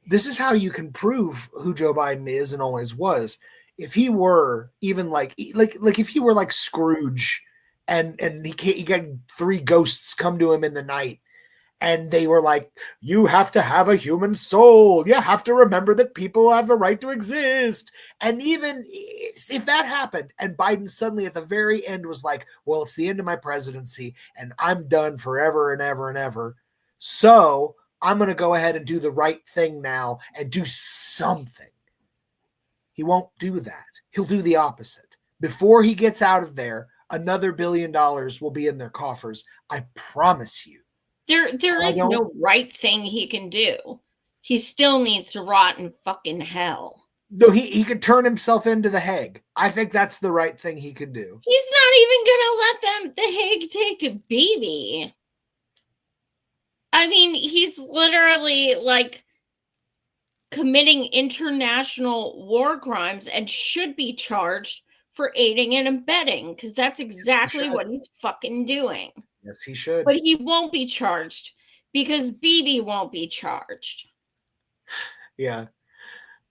Speaker 1: this is how you can prove who Joe Biden is and always was. If he were even like if he were like Scrooge and he got 3 ghosts come to him in the night And they were like, you have to have a human soul. You have to remember that people have the right to exist. And even if that happened and Biden suddenly at the very end was like, well, it's the end of my presidency and I'm done forever and ever and ever. So I'm going to go ahead and do the right thing now and do something. He won't do that. He'll do the opposite. Before he gets out of there, another $1 billion will be in their coffers. I promise you.
Speaker 2: There is no right thing he can do. He still needs to rot in fucking hell.
Speaker 1: Though he could turn himself into the Hague. I think that's the right thing he could do.
Speaker 2: He's not even gonna let the Hague take a baby. I mean, he's literally like committing international war crimes and should be charged for aiding and abetting, because that's exactly what he's fucking doing.
Speaker 1: Yes, he should.
Speaker 2: But he won't be charged because Bibi won't be charged.
Speaker 1: Yeah.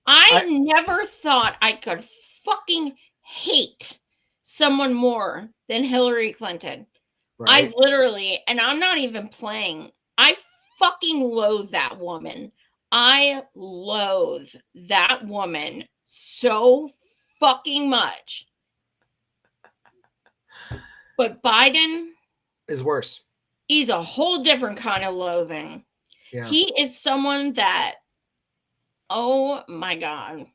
Speaker 2: I never thought I could fucking hate someone more than Hillary Clinton.
Speaker 1: Right.
Speaker 2: I literally, and I'm not even playing, I fucking loathe that woman. I loathe that woman so fucking much. But Biden
Speaker 1: is worse.
Speaker 2: He's a whole different kind of loathing.
Speaker 1: Yeah.
Speaker 2: He is someone that, oh my God.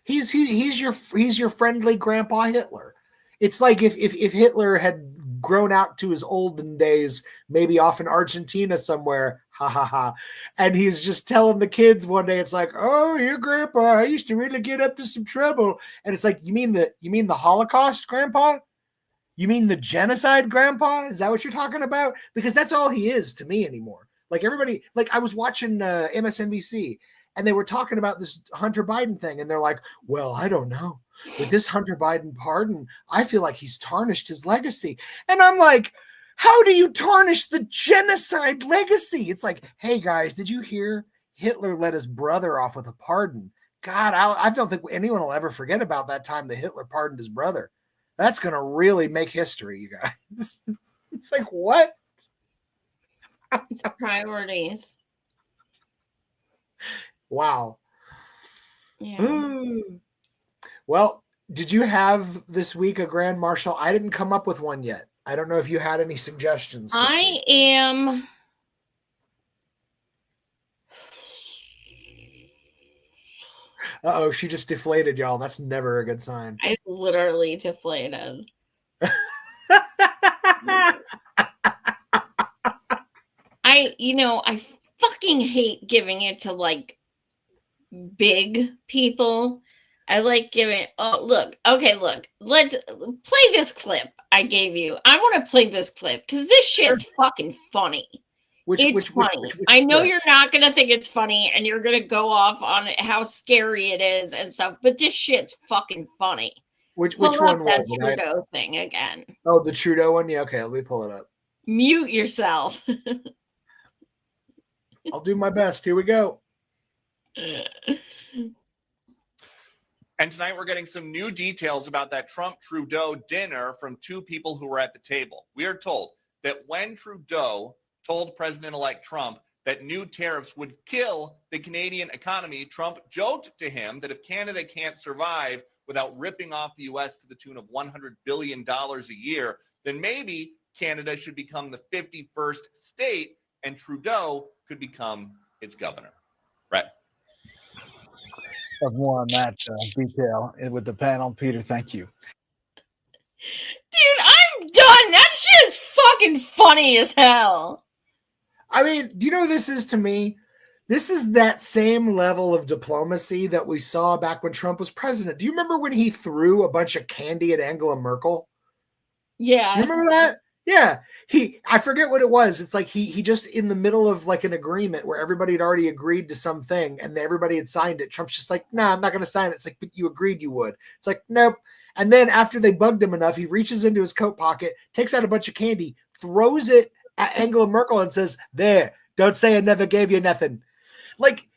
Speaker 1: He's your friendly grandpa Hitler. It's like if Hitler had grown out to his olden days, maybe off in Argentina somewhere, ha ha ha. And he's just telling the kids one day, it's like, oh, your grandpa, I used to really get up to some trouble. And it's like, you mean the Holocaust, grandpa? You mean the genocide, grandpa? Is that what you're talking about? Because that's all he is to me anymore. Like everybody, like I was watching MSNBC and they were talking about this Hunter Biden thing. And they're like, well, I don't know. With this Hunter Biden pardon, I feel like he's tarnished his legacy. And I'm like, how do you tarnish the genocide legacy? It's like, hey guys, did you hear Hitler let his brother off with a pardon? God, I don't think anyone will ever forget about that time that Hitler pardoned his brother. That's going to really make history, you guys. It's like, what?
Speaker 2: It's priorities.
Speaker 1: Wow.
Speaker 2: Yeah.
Speaker 1: Well, did you have this week a grand marshal? I didn't come up with one yet. I don't know if you had any suggestions.
Speaker 2: I am.
Speaker 1: Uh-oh, she just deflated, y'all. That's never a good sign.
Speaker 2: I literally deflated. I fucking hate giving it to like big people. I like giving, look, let's play this clip I gave you. I want to play this clip because this shit's fucking funny. It's funny. I know you're not going to think it's funny and you're going to go off on how scary it is and stuff, but this shit's fucking funny.
Speaker 1: Which one was
Speaker 2: it? That Trudeau thing again.
Speaker 1: Oh, the Trudeau one? Yeah, okay, let me pull it up.
Speaker 2: Mute yourself.
Speaker 1: I'll do my best. Here we go.
Speaker 14: And tonight we're getting some new details about that Trump-Trudeau dinner from two people who were at the table. We are told that when Trudeau told President-elect Trump that new tariffs would kill the Canadian economy, Trump joked to him that if Canada can't survive without ripping off the U.S. to the tune of $100 billion a year, then maybe Canada should become the 51st state and Trudeau could become its governor. Right.
Speaker 15: Have more on that detail with the panel. Peter, thank you.
Speaker 2: Dude, I'm done. That shit's fucking funny as hell.
Speaker 1: I mean, do you know what this is to me? This is that same level of diplomacy that we saw back when Trump was president. Do you remember when he threw a bunch of candy at Angela Merkel?
Speaker 2: Yeah.
Speaker 1: You remember that? Yeah. I forget what it was. It's like he just in the middle of like an agreement where everybody had already agreed to something and everybody had signed it. Trump's just like, nah, I'm not going to sign it. It's like, but you agreed you would. It's like, nope. And then after they bugged him enough, he reaches into his coat pocket, takes out a bunch of candy, throws it at Angela Merkel and says, there, don't say I never gave you nothing. Like,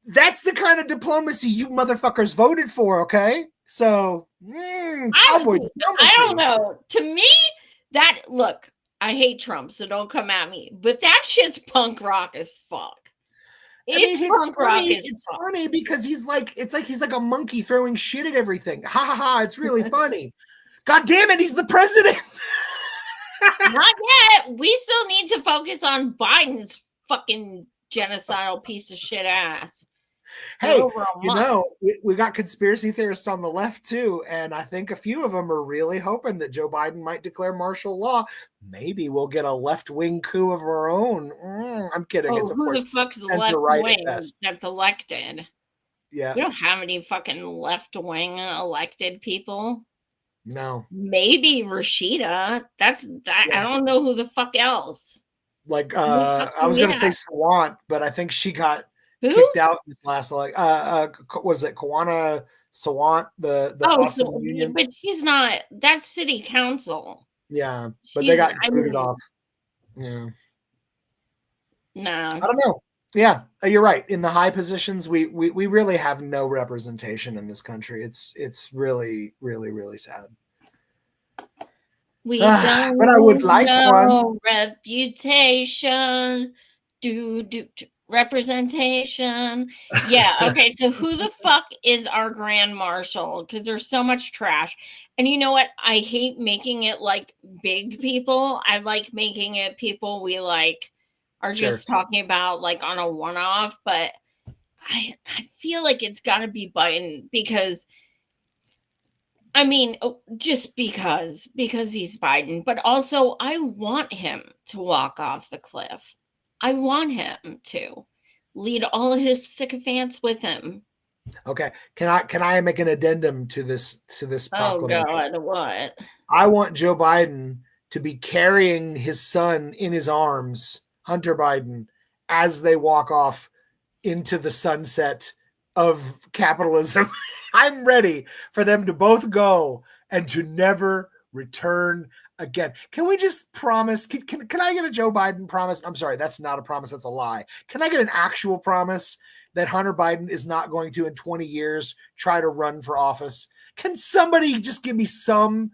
Speaker 1: that's the kind of diplomacy you motherfuckers voted for, okay? So, cowboy diplomacy.
Speaker 2: I don't know. To me, look, I hate Trump, so don't come at me. But that shit's punk rock as fuck. It's punk rock as
Speaker 1: It's
Speaker 2: fuck.
Speaker 1: funny because he's like he's like a monkey throwing shit at everything. Ha ha ha! It's really funny. God damn it! He's the president.
Speaker 2: Not yet. We still need to focus on Biden's fucking genocidal piece of shit ass.
Speaker 1: Hey, you know, we got conspiracy theorists on the left too, and I think a few of them are really hoping that Joe Biden might declare martial law. Maybe we'll get a left-wing coup of our own. I'm kidding. It's of
Speaker 2: who
Speaker 1: course
Speaker 2: the fuck's
Speaker 1: center
Speaker 2: left
Speaker 1: right
Speaker 2: wing
Speaker 1: at best.
Speaker 2: that's elected?
Speaker 1: Yeah.
Speaker 2: We don't have any fucking left wing elected people.
Speaker 1: No.
Speaker 2: Maybe Rashida. That's that. I don't know who the fuck else.
Speaker 1: Like I was gonna say Sawant, but I think she got kicked out this last was it Kawana Sawant, the awesome union?
Speaker 2: But she's not. That's city council.
Speaker 1: Yeah, but they got booted off. Yeah.
Speaker 2: No.
Speaker 1: I don't know. Yeah, you're right. In the high positions, we really have no representation in this country. It's really, really, really sad.
Speaker 2: We don't
Speaker 1: but I would like
Speaker 2: know
Speaker 1: one.
Speaker 2: reputation. Representation. Yeah, okay. So who the fuck is our grand marshal? Because there's so much trash. And you know what? I hate making it like big people. I like making it people we like are just talking about like on a one-off, but I feel like it's got to be Biden because I mean, just because he's Biden, but also I want him to walk off the cliff. I want him to lead all his sycophants with him.
Speaker 1: Okay. Can I make an addendum to this proclamation?
Speaker 2: Oh God, what?
Speaker 1: I want Joe Biden to be carrying his son in his arms, Hunter Biden, as they walk off into the sunset of capitalism. I'm ready for them to both go and to never return again. Can we just promise? Can I get a Joe Biden promise? I'm sorry, that's not a promise. That's a lie. Can I get an actual promise that Hunter Biden is not going to, in 20 years, try to run for office? Can somebody just give me some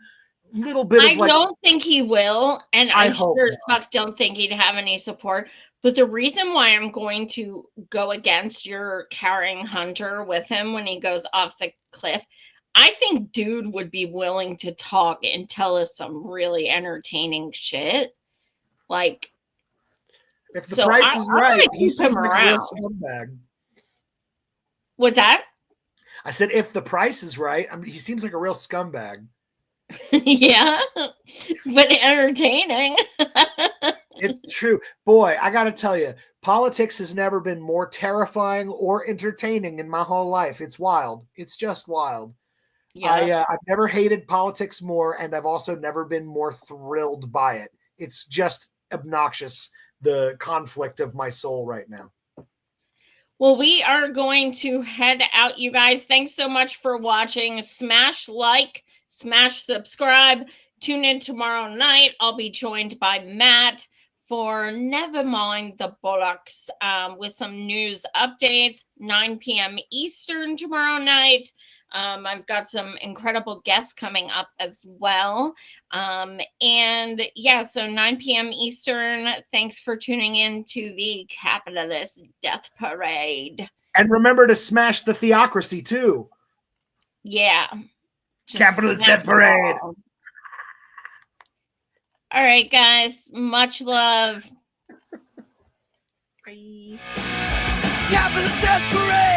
Speaker 1: little bit of like... I
Speaker 2: don't think he will, and I sure as fuck don't think he'd have any support. But the reason why I'm going to go against your carrying Hunter with him when he goes off the cliff, I think dude would be willing to talk and tell us some really entertaining shit. Like,
Speaker 1: if the price is right, he seems like a real scumbag.
Speaker 2: What's that?
Speaker 1: I said, if the price is right, I mean, he seems like a real scumbag.
Speaker 2: Yeah, but entertaining.
Speaker 1: It's true. Boy, I got to tell you, politics has never been more terrifying or entertaining in my whole life. It's wild. It's just wild. Yeah. I've never hated politics more, and I've also never been more thrilled by it. It's just obnoxious, the conflict of my soul right now.
Speaker 2: Well, we are going to head out, you guys. Thanks so much for watching. Smash like, smash subscribe. Tune in tomorrow night. I'll be joined by Matt for Never Mind the Bollocks with some news updates. 9 p.m. Eastern tomorrow night. I've got some incredible guests coming up as well. And yeah, so 9 p.m. Eastern. Thanks for tuning in to the Capitalist Death Parade.
Speaker 1: And remember to smash the theocracy too.
Speaker 2: Yeah.
Speaker 1: Capitalist Death Parade.
Speaker 2: All right, guys. Much love.
Speaker 1: Bye.
Speaker 16: Capitalist Death Parade.